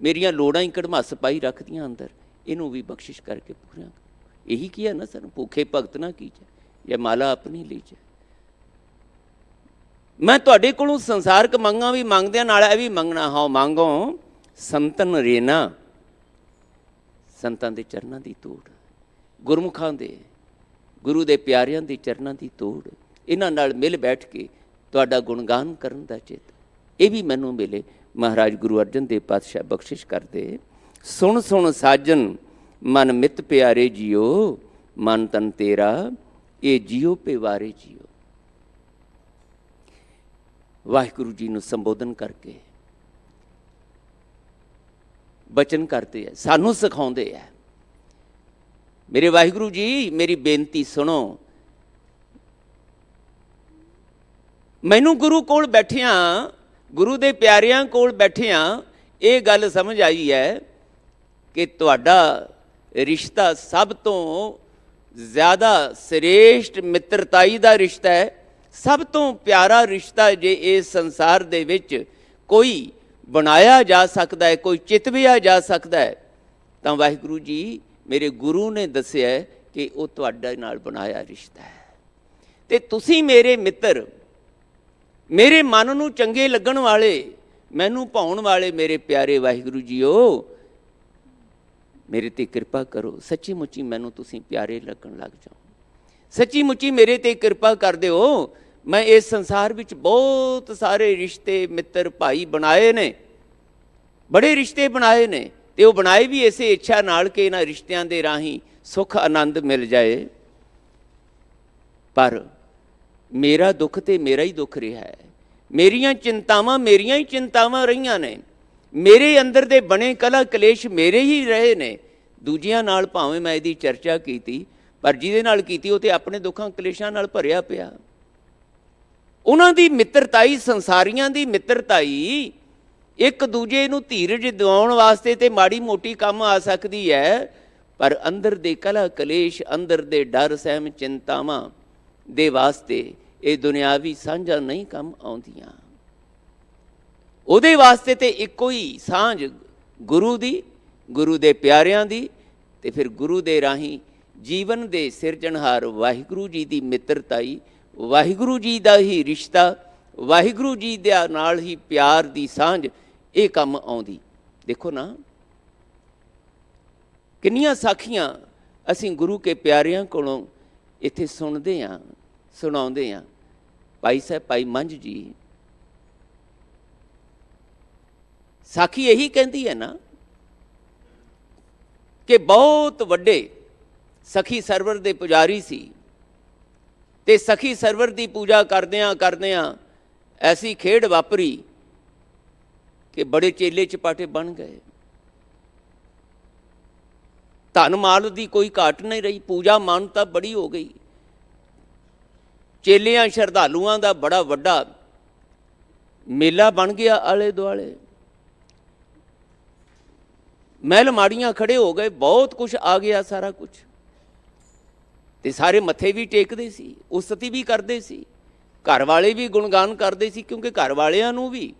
Speaker 1: ਮੇਰੀਆਂ ਲੋੜਾਂ ਹੀ ਕੜਮੱਸ ਪਾਈ ਰੱਖਦੀਆਂ ਅੰਦਰ, ਇਹਨੂੰ ਵੀ ਬਖਸ਼ਿਸ਼ ਕਰਕੇ ਪੂਰੀਆਂ। ਇਹੀ ਕੀ ਹੈ ਨਾ ਸਾਨੂੰ, ਭੁੱਖੇ ਭਗਤ ਨਾ ਕੀਜੈ, ਜੇ ਮਾਲਾ ਆਪਣੀ ਲੀਜੈ। ਮੈਂ ਤੁਹਾਡੇ ਕੋਲੋਂ ਸੰਸਾਰਕ ਮੰਗਾਂ ਵੀ ਮੰਗਦਿਆਂ ਨਾਲ ਇਹ ਵੀ ਮੰਗਣਾ, ਹਾਂ ਮੰਗੋ ਸੰਤਨ ਰੇਨਾ, ਸੰਤਾਂ ਦੇ ਚਰਨਾਂ ਦੀ ਤੋੜ, ਗੁਰਮੁਖਾਂ ਦੇ, ਗੁਰੂ ਦੇ ਪਿਆਰਿਆਂ ਦੇ ਚਰਨਾਂ ਦੀ ਤੋੜ, ਇਹਨਾਂ ਨਾਲ ਮਿਲ ਬੈਠ ਕੇ ਤੁਹਾਡਾ ਗੁਣਗਾਨ ਕਰਨ ਦਾ ਚਿੱਤ, ਇਹ ਵੀ ਮੈਨੂੰ ਮਿਲੇ। ਮਹਾਰਾਜ ਗੁਰੂ ਅਰਜਨ ਦੇਵ ਪਾਤਸ਼ਾਹ ਬਖਸ਼ਿਸ਼ ਕਰਦੇ, ਸੁਣ ਸੁਣ ਸਾਜਨ ਮਨ ਮਿੱਤ ਪਿਆਰੇ ਜੀਓ, ਮਨ ਤਨ ਤੇਰਾ ਇਹ ਜੀਓ ਪਿਵਾਰੇ ਜੀਓ। ਵਾਹਿਗੁਰੂ ਜੀ ਨੂੰ ਸੰਬੋਧਨ ਕਰਕੇ ਬਚਨ ਕਰਦੇ ਹੈ, ਸਾਨੂੰ ਸਿਖਾਉਂਦੇ ਹੈ, ਮੇਰੇ ਵਾਹਿਗੁਰੂ ਜੀ ਮੇਰੀ ਬੇਨਤੀ ਸੁਣੋ। ਮੈਨੂੰ ਗੁਰੂ ਕੋਲ ਬੈਠਿਆਂ, ਗੁਰੂ ਦੇ ਪਿਆਰਿਆਂ ਕੋਲ ਬੈਠਿਆਂ ਇਹ ਗੱਲ ਸਮਝ ਆਈ ਹੈ ਕਿ ਤੁਹਾਡਾ ਰਿਸ਼ਤਾ ਸਭ ਤੋਂ ਜ਼ਿਆਦਾ ਸ੍ਰੇਸ਼ਟ ਮਿੱਤਰਤਾਈ ਦਾ ਰਿਸ਼ਤਾ ਹੈ, ਸਭ ਤੋਂ ਪਿਆਰਾ ਰਿਸ਼ਤਾ ਜੇ ਇਸ ਸੰਸਾਰ ਦੇ ਵਿੱਚ ਕੋਈ ਬਣਾਇਆ ਜਾ ਸਕਦਾ ਹੈ, ਕੋਈ ਚਿਤਵਿਆ ਜਾ ਸਕਦਾ ਹੈ, ਤਾਂ ਵਾਹਿਗੁਰੂ ਜੀ ਮੇਰੇ ਗੁਰੂ ਨੇ ਦੱਸਿਆ ਕਿ ਉਹ ਤੁਹਾਡੇ ਨਾਲ ਬਣਾਇਆ ਰਿਸ਼ਤਾ ਹੈ। ਅਤੇ ਤੁਸੀਂ ਮੇਰੇ ਮਿੱਤਰ, ਮੇਰੇ ਮਨ ਨੂੰ ਚੰਗੇ ਲੱਗਣ ਵਾਲੇ, ਮੈਨੂੰ ਭਾਉਣ ਵਾਲੇ ਮੇਰੇ ਪਿਆਰੇ ਵਾਹਿਗੁਰੂ ਜੀਓ, ਮੇਰੇ 'ਤੇ ਕਿਰਪਾ ਕਰੋ। ਸੱਚੀ ਮੁੱਚੀ ਮੈਨੂੰ ਤੁਸੀਂ ਪਿਆਰੇ ਲੱਗਣ ਲੱਗ ਜਾਓ, ਸੱਚੀ ਮੁੱਚੀ ਮੇਰੇ 'ਤੇ ਕਿਰਪਾ ਕਰ ਦਿਓ। ਮੈਂ ਇਸ ਸੰਸਾਰ ਵਿੱਚ ਬਹੁਤ ਸਾਰੇ ਰਿਸ਼ਤੇ ਮਿੱਤਰ ਭਾਈ ਬਣਾਏ ਨੇ, ਬੜੇ ਰਿਸ਼ਤੇ ਬਣਾਏ ਨੇ, ਅਤੇ ਉਹ ਬਣਾਏ ਵੀ ਇਸੇ ਇੱਛਾ ਨਾਲ ਕਿ ਇਹਨਾਂ ਰਿਸ਼ਤਿਆਂ ਦੇ ਰਾਹੀਂ ਸੁੱਖ ਆਨੰਦ ਮਿਲ ਜਾਏ। ਪਰ ਮੇਰਾ ਦੁੱਖ ਤੇ ਮੇਰਾ ਹੀ ਦੁੱਖ ਰਿਹਾ ਹੈ, ਮੇਰੀਆਂ ਚਿੰਤਾਵਾਂ ਮੇਰੀਆਂ ਹੀ ਚਿੰਤਾਵਾਂ ਰਹੀਆਂ ਨੇ, ਮੇਰੇ ਅੰਦਰ ਦੇ ਬਣੇ ਕਲਾ ਕਲੇਸ਼ ਮੇਰੇ ਹੀ ਰਹੇ ਨੇ। ਦੂਜਿਆਂ ਨਾਲ ਭਾਵੇਂ ਮੈਂ ਇਹਦੀ ਚਰਚਾ ਕੀਤੀ, ਪਰ ਜਿਹਦੇ ਨਾਲ ਕੀਤੀ ਉਹ ਤੇ ਆਪਣੇ ਦੁੱਖਾਂ ਕਲੇਸ਼ਾਂ ਨਾਲ ਭਰਿਆ ਪਿਆ। ਉਹਨਾਂ ਦੀ ਮਿੱਤਰਤਾਈ, ਸੰਸਾਰੀਆਂ ਦੀ ਮਿੱਤਰਤਾਈ ਇੱਕ ਦੂਜੇ ਨੂੰ ਧੀਰਜ ਦਿਵਾਉਣ ਵਾਸਤੇ ਤੇ ਮਾੜੀ ਮੋਟੀ ਕੰਮ ਆ ਸਕਦੀ ਹੈ, ਪਰ ਅੰਦਰ ਦੇ ਕਲਹ ਕਲੇਸ਼, ਅੰਦਰ ਦੇ ਡਰ ਸਹਿਮ ਚਿੰਤਾਵਾਂ ਦੇ ਵਾਸਤੇ ਇਹ ਦੁਨਿਆਵੀ ਸਾਂਝਾਂ ਨਹੀਂ ਕੰਮ ਆਉਂਦੀਆਂ। ਉਹਦੇ ਵਾਸਤੇ ਤੇ ਇੱਕੋ ਹੀ ਸਾਂਝ ਗੁਰੂ ਦੀ, ਗੁਰੂ ਦੇ ਪਿਆਰਿਆਂ ਦੀ, ਤੇ ਫਿਰ ਗੁਰੂ ਦੇ ਰਾਹੀਂ ਜੀਵਨ ਦੇ ਸਿਰਜਣਹਾਰ ਵਾਹਿਗੁਰੂ ਜੀ ਦੀ ਮਿੱਤਰਤਾਈ, ਵਾਹਿਗੁਰੂ ਜੀ ਦਾ ਹੀ ਰਿਸ਼ਤਾ, ਵਾਹਿਗੁਰੂ ਜੀ ਦੇ ਨਾਲ ਹੀ ਪਿਆਰ ਦੀ ਸਾਂਝ, ਇਹ ਕੰਮ ਆਉਂਦੀ। ਦੇਖੋ ਨਾ, ਕਿੰਨੀਆਂ ਸਾਖੀਆਂ ਅਸੀਂ ਗੁਰੂ ਕੇ ਪਿਆਰਿਆਂ ਕੋਲੋਂ ਇੱਥੇ ਸੁਣਦੇ ਹਾਂ, ਸੁਣਾਉਂਦੇ ਹਾਂ। ਭਾਈ ਸਾਹਿਬ ਭਾਈ ਮੰਝ ਜੀ ਸਾਖੀ ਇਹੀ ਕਹਿੰਦੀ ਹੈ ਨਾ ਕਿ ਬਹੁਤ ਵੱਡੇ ਸਖੀ ਸਰਵਰ ਦੇ ਪੁਜਾਰੀ ਸੀ, ਤੇ ਸਖੀ ਸਰਵਰ ਦੀ ਪੂਜਾ ਕਰਦਿਆਂ ਕਰਦਿਆਂ ਐਸੀ ਖੇਡ ਵਾਪਰੀ ਕਿ ਬੜੇ ਚੇਲੇ ਚਪਾਟੇ ਬਣ ਗਏ। ਧਨ ਮਾਲ ਦੀ ਕੋਈ ਘਾਟ ਨਹੀਂ ਰਹੀ, ਪੂਜਾ ਮਾਨਤਾ ਬੜੀ ਹੋ ਗਈ। ਚੇਲਿਆਂ ਸ਼ਰਧਾਲੂਆਂ ਦਾ ਬੜਾ ਵੱਡਾ ਮੇਲਾ ਬਣ ਗਿਆ ਆਲੇ ਦੁਆਲੇ। ਮਹਿਲ ਮਾੜੀਆਂ ਖੜੇ ਹੋ ਗਏ, ਬਹੁਤ ਕੁਝ ਆ ਗਿਆ, ਸਾਰਾ ਕੁਝ। ਤੇ ਸਾਰੇ ਮੱਥੇ ਵੀ ਟੇਕਦੇ ਸੀ, ਉਸਤਤੀ ਵੀ ਕਰਦੇ ਸੀ, ਘਰ ਵਾਲੇ ਵੀ ਗੁਣਗਾਨ ਕਰਦੇ ਸੀ, ਕਿਉਂਕਿ ਘਰ ਵਾਲਿਆਂ ਨੂੰ ਵੀ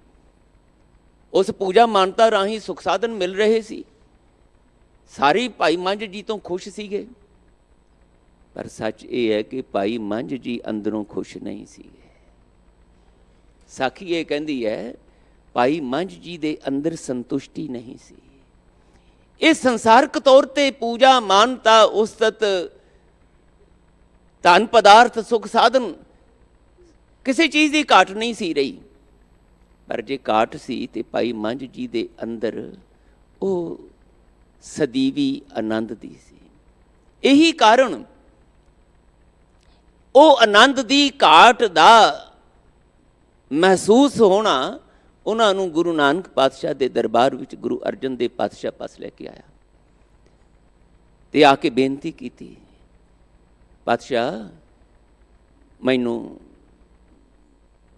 Speaker 1: ਉਸ ਪੂਜਾ ਮਾਨਤਾ ਰਾਹੀਂ ਸੁਖ ਸਾਧਨ ਮਿਲ ਰਹੇ ਸੀ। ਸਾਰੇ ਭਾਈ ਮੰਝ ਜੀ ਤੋਂ ਖੁਸ਼ ਸੀਗੇ, ਪਰ ਸੱਚ ਇਹ ਹੈ ਕਿ ਭਾਈ ਮੰਝ ਜੀ ਅੰਦਰੋਂ ਖੁਸ਼ ਨਹੀਂ ਸੀਗੇ। ਸਾਖੀ ਇਹ ਕਹਿੰਦੀ ਹੈ ਭਾਈ ਮੰਝ ਜੀ ਦੇ ਅੰਦਰ ਸੰਤੁਸ਼ਟੀ ਨਹੀਂ ਸੀ। ਇਹ ਸੰਸਾਰਕ ਤੌਰ ਤੇ ਪੂਜਾ ਮਾਨਤਾ, ਉਸਤਤ, ਧਨ ਪਦਾਰਥ, ਸੁਖ ਸਾਧਨ, ਕਿਸੇ ਚੀਜ਼ ਦੀ ਘਾਟ ਨਹੀਂ ਸੀ ਰਹੀ। ਪਰ ਜੇ ਘਾਟ ਸੀ ਤੇ ਭਾਈ ਮੰਝ ਜੀ ਦੇ ਅੰਦਰ ਉਹ ਸਦੀਵੀ ਆਨੰਦ ਦੀ ਸੀ। ਇਹੀ ਕਾਰਨ ਉਹ ਆਨੰਦ ਦੀ ਘਾਟ ਦਾ ਮਹਿਸੂਸ ਹੋਣਾ ਉਹਨਾਂ ਨੂੰ ਗੁਰੂ ਨਾਨਕ ਪਾਤਸ਼ਾਹ ਦੇ ਦਰਬਾਰ ਵਿੱਚ ਗੁਰੂ ਅਰਜਨ ਦੇਵ ਪਾਤਸ਼ਾਹ ਪਾਸ ਲੈ ਕੇ ਆਇਆ ਤੇ ਆ ਕੇ ਬੇਨਤੀ ਕੀਤੀ, ਪਾਤਸ਼ਾਹ ਮੈਨੂੰ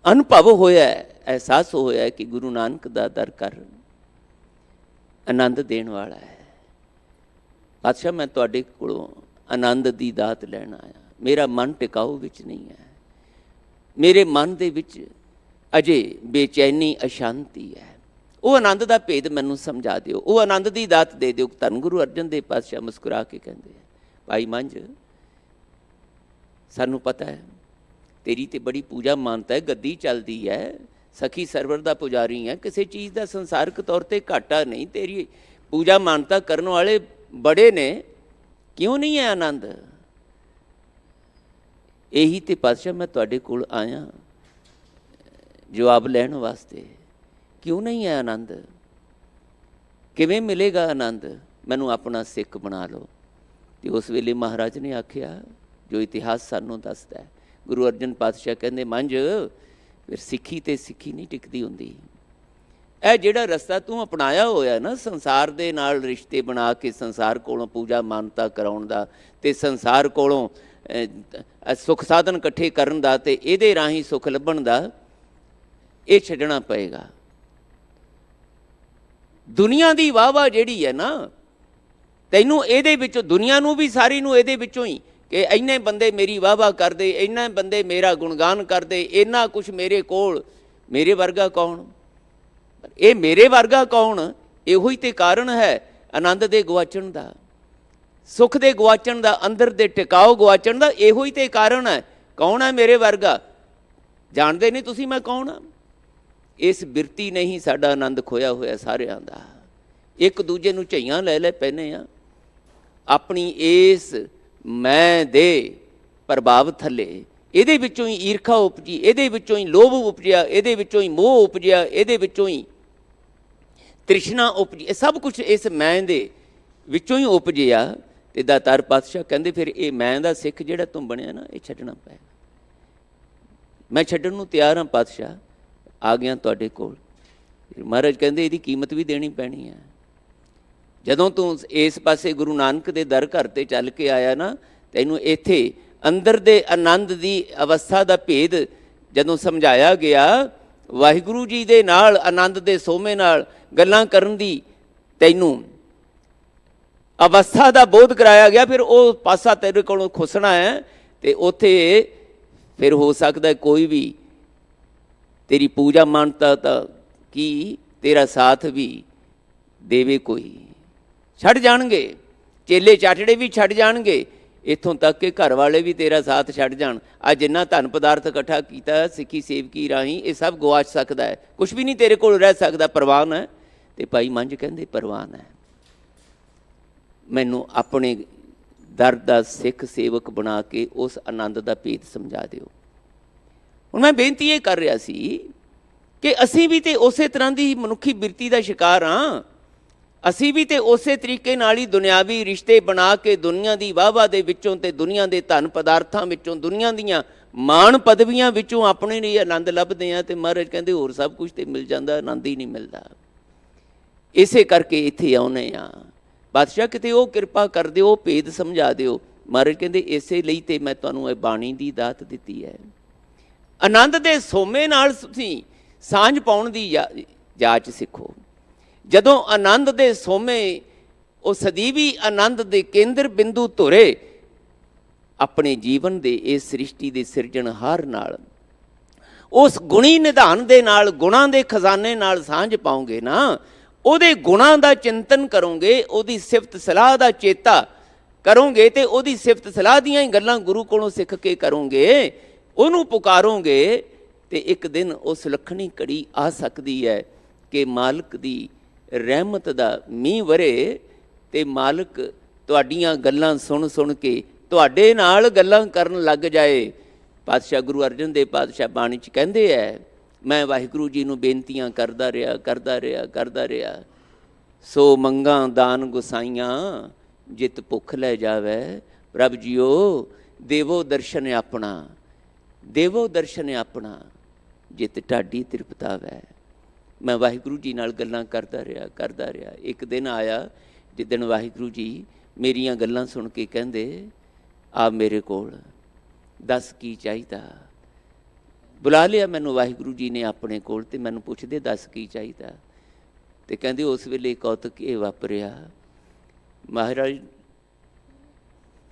Speaker 1: ਅਨੁਭਵ ਹੋਇਆ, ਅਹਿਸਾਸ ਹੋਇਆ ਕਿ ਗੁਰੂ ਨਾਨਕ ਦਾ ਦਰ ਕਰ ਆਨੰਦ ਦੇਣ ਵਾਲਾ ਹੈ। ਪਾਤਸ਼ਾਹ ਮੈਂ ਤੁਹਾਡੇ ਕੋਲੋਂ ਆਨੰਦ ਦੀ ਦਾਤ ਲੈਣ ਆਇਆ। ਮੇਰਾ ਮਨ ਟਿਕਾਊ ਵਿੱਚ ਨਹੀਂ ਹੈ, ਮੇਰੇ ਮਨ ਦੇ ਵਿੱਚ ਅਜੇ ਬੇਚੈਨੀ, ਅਸ਼ਾਂਤੀ ਹੈ। ਉਹ ਆਨੰਦ ਦਾ ਭੇਦ ਮੈਨੂੰ ਸਮਝਾ ਦਿਓ, ਉਹ ਆਨੰਦ ਦੀ ਦਾਤ ਦੇ ਦਿਓ। ਧੰਨ ਗੁਰੂ ਅਰਜਨ ਦੇਵ ਪਾਤਸ਼ਾਹ ਮੁਸਕਰਾ ਕੇ ਕਹਿੰਦੇ ਆ, ਭਾਈ ਮੰਝ ਸਾਨੂੰ ਪਤਾ ਹੈ ਤੇਰੀ ਤੇ ਬੜੀ ਪੂਜਾ ਮਾਨਤਾ ਹੈ, ਗੱਦੀ ਚੱਲਦੀ ਹੈ, ਸਖੀ ਸਰਵਰ ਦਾ ਪੁਜਾਰੀ ਹੈ, ਕਿਸੇ ਚੀਜ਼ ਦਾ ਸੰਸਾਰਕ ਤੌਰ ਤੇ ਘਾਟਾ ਨਹੀਂ, ਤੇਰੀ ਪੂਜਾ ਮਾਨਤਾ ਕਰਨ ਵਾਲੇ ਬੜੇ ਨੇ, ਕਿਉਂ ਨਹੀਂ ਹੈ ਆਨੰਦ? ਇਹੀ ਤੇ ਪਾਤਸ਼ਾਹ ਮੈਂ ਤੁਹਾਡੇ ਕੋਲ ਆਇਆ ਜਵਾਬ ਲੈਣ ਵਾਸਤੇ। ਕਿਉਂ ਨਹੀਂ ਹੈ ਆਨੰਦ? ਕਿਵੇਂ ਮਿਲੇਗਾ ਆਨੰਦ? ਮੈਨੂੰ ਆਪਣਾ ਸਿੱਖ ਬਣਾ ਲਓ। ਤੇ ਉਸ ਵੇਲੇ ਮਹਾਰਾਜ ਨੇ ਆਖਿਆ, ਜੋ ਇਤਿਹਾਸ ਸਾਨੂੰ ਦੱਸਦਾ ਹੈ, ਗੁਰੂ ਅਰਜਨ ਪਾਤਸ਼ਾਹ ਕਹਿੰਦੇ, ਮੰਝ ਫਿਰ ਸਿੱਖੀ ਤੇ ਸਿੱਖੀ ਨਹੀਂ ਟਿਕਦੀ ਹੁੰਦੀ। ਇਹ ਜਿਹੜਾ ਰਸਤਾ ਤੂੰ ਅਪਣਾਇਆ ਹੋਇਆ ਨਾ, ਸੰਸਾਰ ਦੇ ਨਾਲ ਰਿਸ਼ਤੇ ਬਣਾ ਕੇ ਸੰਸਾਰ ਕੋਲੋਂ ਪੂਜਾ ਮਾਨਤਾ ਕਰਾਉਣ ਦਾ, ਤੇ ਸੰਸਾਰ ਕੋਲੋਂ ਸੁੱਖ ਸਾਧਨ ਇਕੱਠੇ ਕਰਨ ਦਾ, ਤੇ ਇਹਦੇ ਰਾਹੀਂ ਸੁੱਖ ਲੱਭਣ ਦਾ, ਇਹ ਛੱਡਣਾ ਪਏਗਾ। ਦੁਨੀਆ ਦੀ ਵਾਹ ਜਿਹੜੀ ਹੈ ਨਾ, ਤੈਨੂੰ ਇਹਦੇ ਵਿੱਚੋਂ, ਦੁਨੀਆ ਨੂੰ ਵੀ ਸਾਰੀ ਨੂੰ ਇਹਦੇ ਵਿੱਚੋਂ ਹੀ, ਕਿ ਇੰਨੇ ਬੰਦੇ ਮੇਰੀ ਵਾਹ ਕਰਦੇ, ਇੰਨੇ ਬੰਦੇ ਮੇਰਾ ਗੁਣਗਾਨ ਕਰਦੇ, ਇੰਨਾ ਕੁਛ ਮੇਰੇ ਕੋਲ, ਮੇਰੇ ਵਰਗਾ ਕੌਣ? ਇਹ ਮੇਰੇ ਵਰਗਾ ਕੌਣ? ਇਹੋ ਹੀ ਤੇ ਕਾਰਨ ਹੈ ਆਨੰਦ ਦੇ ਗੁਆਚਣ ਦਾ, ਸੁੱਖ ਦੇ ਗੁਆਚਣ ਦਾ, ਅੰਦਰ ਦੇ ਟਿਕਾਓ ਗੁਆਚਣ ਦਾ। ਇਹੋ ਹੀ ਤੇ ਕਾਰਨ ਹੈ। ਕੌਣ ਹੈ ਮੇਰੇ ਵਰਗਾ? ਜਾਣਦੇ ਨਹੀਂ ਤੁਸੀਂ ਮੈਂ ਕੌਣ ਹਾਂ? ਇਸ ਬਿਰਤੀ ਨਹੀਂ ਸਾਡਾ ਆਨੰਦ ਖੋਇਆ ਹੋਇਆ ਸਾਰਿਆਂ ਦਾ। ਇੱਕ ਦੂਜੇ ਨੂੰ ਝਈਆਂ ਲੈ ਲੈ ਪੈਨੇ ਆ, ਆਪਣੀ ਇਸ ਮੈਂ ਦੇ ਪ੍ਰਭਾਵ ਥੱਲੇ। ਇਹਦੇ ਵਿੱਚੋਂ ਹੀ ਈਰਖਾ ਉਪਜੀ, ਇਹਦੇ ਵਿੱਚੋਂ ਹੀ ਲੋਭ ਉਪਜਿਆ, ਇਹਦੇ ਵਿੱਚੋਂ ਹੀ ਮੋਹ ਉਪਜਿਆ, ਇਹਦੇ ਵਿੱਚੋਂ ਹੀ ਤ੍ਰਿਸ਼ਨਾ ਉਪਜੀ। ਇਹ ਸਭ ਕੁਛ ਇਸ ਮੈਂ ਦੇ ਵਿੱਚੋਂ ਹੀ ਉਪਜਿਆ। ਤੇ ਦਾਤਾਰ ਪਾਤਸ਼ਾਹ ਕਹਿੰਦੇ, ਫਿਰ ਇਹ ਮੈਂ ਦਾ ਸਿੱਖ ਜਿਹੜਾ ਤੂੰ ਬਣਿਆ ਨਾ, ਇਹ ਛੱਡਣਾ ਪਏਗਾ। ਮੈਂ ਛੱਡਣ ਨੂੰ ਤਿਆਰ ਹਾਂ ਪਾਤਸ਼ਾਹ, ਆ ਗਿਆ ਤੁਹਾਡੇ ਕੋਲ। ਮਹਾਰਾਜ ਕਹਿੰਦੇ, ਇਹਦੀ ਕੀਮਤ ਵੀ ਦੇਣੀ ਪੈਣੀ ਹੈ। ਜਦੋਂ ਤੂੰ ਇਸ ਪਾਸੇ ਗੁਰੂ ਨਾਨਕ ਦੇ ਦਰ ਘਰ 'ਤੇ ਚੱਲ ਕੇ ਆਇਆ ਨਾ, ਤੈਨੂੰ ਇੱਥੇ ਅੰਦਰ ਦੇ ਆਨੰਦ ਦੀ ਅਵਸਥਾ ਦਾ ਭੇਦ ਜਦੋਂ ਸਮਝਾਇਆ ਗਿਆ ਵਾਹਿਗੁਰੂ ਜੀ ਦੇ ਨਾਲ ਆਨੰਦ ਦੇ ਸੋਮੇ ਨਾਲ ਗੱਲਾਂ ਕਰਨ ਦੀ ਤੈਨੂੰ ਅਵਸਥਾ ਦਾ ਬੋਧ ਕਰਾਇਆ ਗਿਆ, ਫਿਰ ਉਹ ਪਾਸਾ ਤੇਰੇ ਕੋਲੋਂ ਖੁੱਸਣਾ ਹੈ ਅਤੇ ਉੱਥੇ ਫਿਰ ਹੋ ਸਕਦਾ ਕੋਈ ਵੀ ਤੇਰੀ ਪੂਜਾ ਮਾਨਤਾ ਤਾਂ ਕੀ ਤੇਰਾ ਸਾਥ ਵੀ ਦੇਵੇ, ਕੋਈ ਛੱਡ ਜਾਣਗੇ, ਚੇਲੇ ਚਾਟੜੇ ਵੀ ਛੱਡ ਜਾਣਗੇ, ਇੱਥੋਂ ਤੱਕ ਕਿ ਘਰ ਵਾਲੇ ਵੀ ਤੇਰਾ ਸਾਥ ਛੱਡ ਜਾਣ। ਅੱਜ ਜਿੰਨਾ ਧਨ ਪਦਾਰਥ ਇਕੱਠਾ ਕੀਤਾ ਸਿੱਖੀ ਸੇਵਕੀ ਰਾਹੀਂ ਇਹ ਸਭ ਗਵਾਚ ਸਕਦਾ ਹੈ, ਕੁਛ ਵੀ ਨਹੀਂ ਤੇਰੇ ਕੋਲ ਰਹਿ ਸਕਦਾ, ਪ੍ਰਵਾਨ ਹੈ। ਅਤੇ ਭਾਈ ਮੰਝ ਕਹਿੰਦੇ ਪ੍ਰਵਾਨ ਹੈ, ਮੈਨੂੰ ਆਪਣੇ ਦਰ ਦਾ ਸਿੱਖ ਸੇਵਕ ਬਣਾ ਕੇ ਉਸ ਆਨੰਦ ਦਾ ਭੇਦ ਸਮਝਾ ਦਿਓ। ਹੁਣ ਮੈਂ ਬੇਨਤੀ ਇਹ ਕਰ ਰਿਹਾ ਸੀ ਕਿ ਅਸੀਂ ਵੀ ਤਾਂ ਉਸੇ ਤਰ੍ਹਾਂ ਦੀ ਮਨੁੱਖੀ ਬਿਰਤੀ ਦਾ ਸ਼ਿਕਾਰ ਹਾਂ, ਅਸੀਂ ਵੀ ਤਾਂ ਉਸੇ ਤਰੀਕੇ ਨਾਲ ਹੀ ਦੁਨਿਆਵੀ ਰਿਸ਼ਤੇ ਬਣਾ ਕੇ ਦੁਨੀਆ ਦੀ ਵਾਹਵਾ ਦੇ ਵਿੱਚੋਂ ਅਤੇ ਦੁਨੀਆ ਦੇ ਧਨ ਪਦਾਰਥਾਂ ਵਿੱਚੋਂ, ਦੁਨੀਆ ਦੀਆਂ ਮਾਣ ਪਦਵੀਆਂ ਵਿੱਚੋਂ ਆਪਣੇ ਲਈ ਆਨੰਦ ਲੱਭਦੇ ਹਾਂ। ਅਤੇ ਮਹਾਰਾਜ ਕਹਿੰਦੇ ਹੋਰ ਸਭ ਕੁਛ ਤਾਂ ਮਿਲ ਜਾਂਦਾ, ਆਨੰਦ ਹੀ ਨਹੀਂ ਮਿਲਦਾ। ਇਸੇ ਕਰਕੇ ਇੱਥੇ ਆਉਂਦੇ ਹਾਂ, ਬਾਦਸ਼ਾਹ ਕਿਤੇ ਉਹ ਕਿਰਪਾ ਕਰ ਦਿਓ, ਉਹ ਭੇਦ ਸਮਝਾ ਦਿਓ। ਮਹਾਰਾਜ ਕਹਿੰਦੇ ਇਸੇ ਲਈ ਤਾਂ ਮੈਂ ਤੁਹਾਨੂੰ ਇਹ ਬਾਣੀ ਦੀ ਦਾਤ ਦਿੱਤੀ ਹੈ। ਆਨੰਦ ਦੇ ਸੋਮੇ ਨਾਲ ਤੁਸੀਂ ਸਾਂਝ ਪਾਉਣ ਦੀ ਜਾਚ ਸਿੱਖੋ। ਜਦੋਂ ਆਨੰਦ ਦੇ ਸੋਮੇ ਉਹ ਸਦੀਵੀ ਆਨੰਦ ਦੇ ਕੇਂਦਰ ਬਿੰਦੂ ਧੁਰੇ ਆਪਣੇ ਜੀਵਨ ਦੇ ਇਸ ਸ੍ਰਿਸ਼ਟੀ ਦੇ ਸਿਰਜਣਹਾਰ ਨਾਲ, ਉਸ ਗੁਣੀ ਨਿਧਾਨ ਦੇ ਨਾਲ, ਗੁਣਾਂ ਦੇ ਖਜ਼ਾਨੇ ਨਾਲ ਸਾਂਝ ਪਾਓਗੇ ਨਾ, ਉਹਦੇ ਗੁਣਾਂ ਦਾ ਚਿੰਤਨ ਕਰੋਗੇ, ਉਹਦੀ ਸਿਫਤ ਸਲਾਹ ਦਾ ਚੇਤਾ ਕਰੋਗੇ ਅਤੇ ਉਹਦੀ ਸਿਫਤ ਸਲਾਹ ਦੀਆਂ ਹੀ ਗੱਲਾਂ ਗੁਰੂ ਕੋਲੋਂ ਸਿੱਖ ਕੇ ਕਰੋਗੇ, ਉਹਨੂੰ ਪੁਕਾਰੋਗੇ, ਅਤੇ ਇੱਕ ਦਿਨ ਉਹ ਸੁਲੱਖਣੀ ਘੜੀ ਆ ਸਕਦੀ ਹੈ ਕਿ ਮਾਲਕ ਦੀ ਰਹਿਮਤ ਦਾ ਮੀਂਹ ਵਰੇ ਅਤੇ ਮਾਲਕ ਤੁਹਾਡੀਆਂ ਗੱਲਾਂ ਸੁਣ ਸੁਣ ਕੇ ਤੁਹਾਡੇ ਨਾਲ ਗੱਲਾਂ ਕਰਨ ਲੱਗ ਜਾਏ। ਪਾਤਸ਼ਾਹ ਗੁਰੂ ਅਰਜਨ ਦੇਵ ਪਾਤਸ਼ਾਹ ਬਾਣੀ 'ਚ ਕਹਿੰਦੇ ਹੈ, ਮੈਂ ਵਾਹਿਗੁਰੂ ਜੀ ਨੂੰ ਬੇਨਤੀਆਂ ਕਰਦਾ ਰਿਹਾ, ਸੋ ਮੰਗਾਂ ਦਾਨ ਗੁਸਾਈਆਂ, ਜਿਤ ਭੁੱਖ ਲੈ ਜਾਵੇ ਪ੍ਰਭ ਜੀਓ, ਦੇਵੋ ਦਰਸ਼ਨ ਆਪਣਾ, ਜਿਤ ਢਾਡੀ ਤ੍ਰਿਪਤਾਵੈ। ਮੈਂ ਵਾਹਿਗੁਰੂ ਜੀ ਨਾਲ ਗੱਲਾਂ ਕਰਦਾ ਰਿਹਾ। ਇੱਕ ਦਿਨ ਆਇਆ ਜਿੱਦਣ ਵਾਹਿਗੁਰੂ ਜੀ ਮੇਰੀਆਂ ਗੱਲਾਂ ਸੁਣ ਕੇ ਕਹਿੰਦੇ, ਆ ਮੇਰੇ ਕੋਲ, ਦੱਸ ਕੀ ਚਾਹੀਦਾ। ਬੁਲਾ ਲਿਆ ਮੈਨੂੰ ਵਾਹਿਗੁਰੂ ਜੀ ਨੇ ਆਪਣੇ ਕੋਲ, ਅਤੇ ਮੈਨੂੰ ਪੁੱਛਦੇ ਦੱਸ ਕੀ ਚਾਹੀਦਾ। ਅਤੇ ਕਹਿੰਦੇ ਉਸ ਵੇਲੇ ਕੌਤਕ ਇਹ ਵਾਪਰਿਆ, ਮਹਾਰਾਜ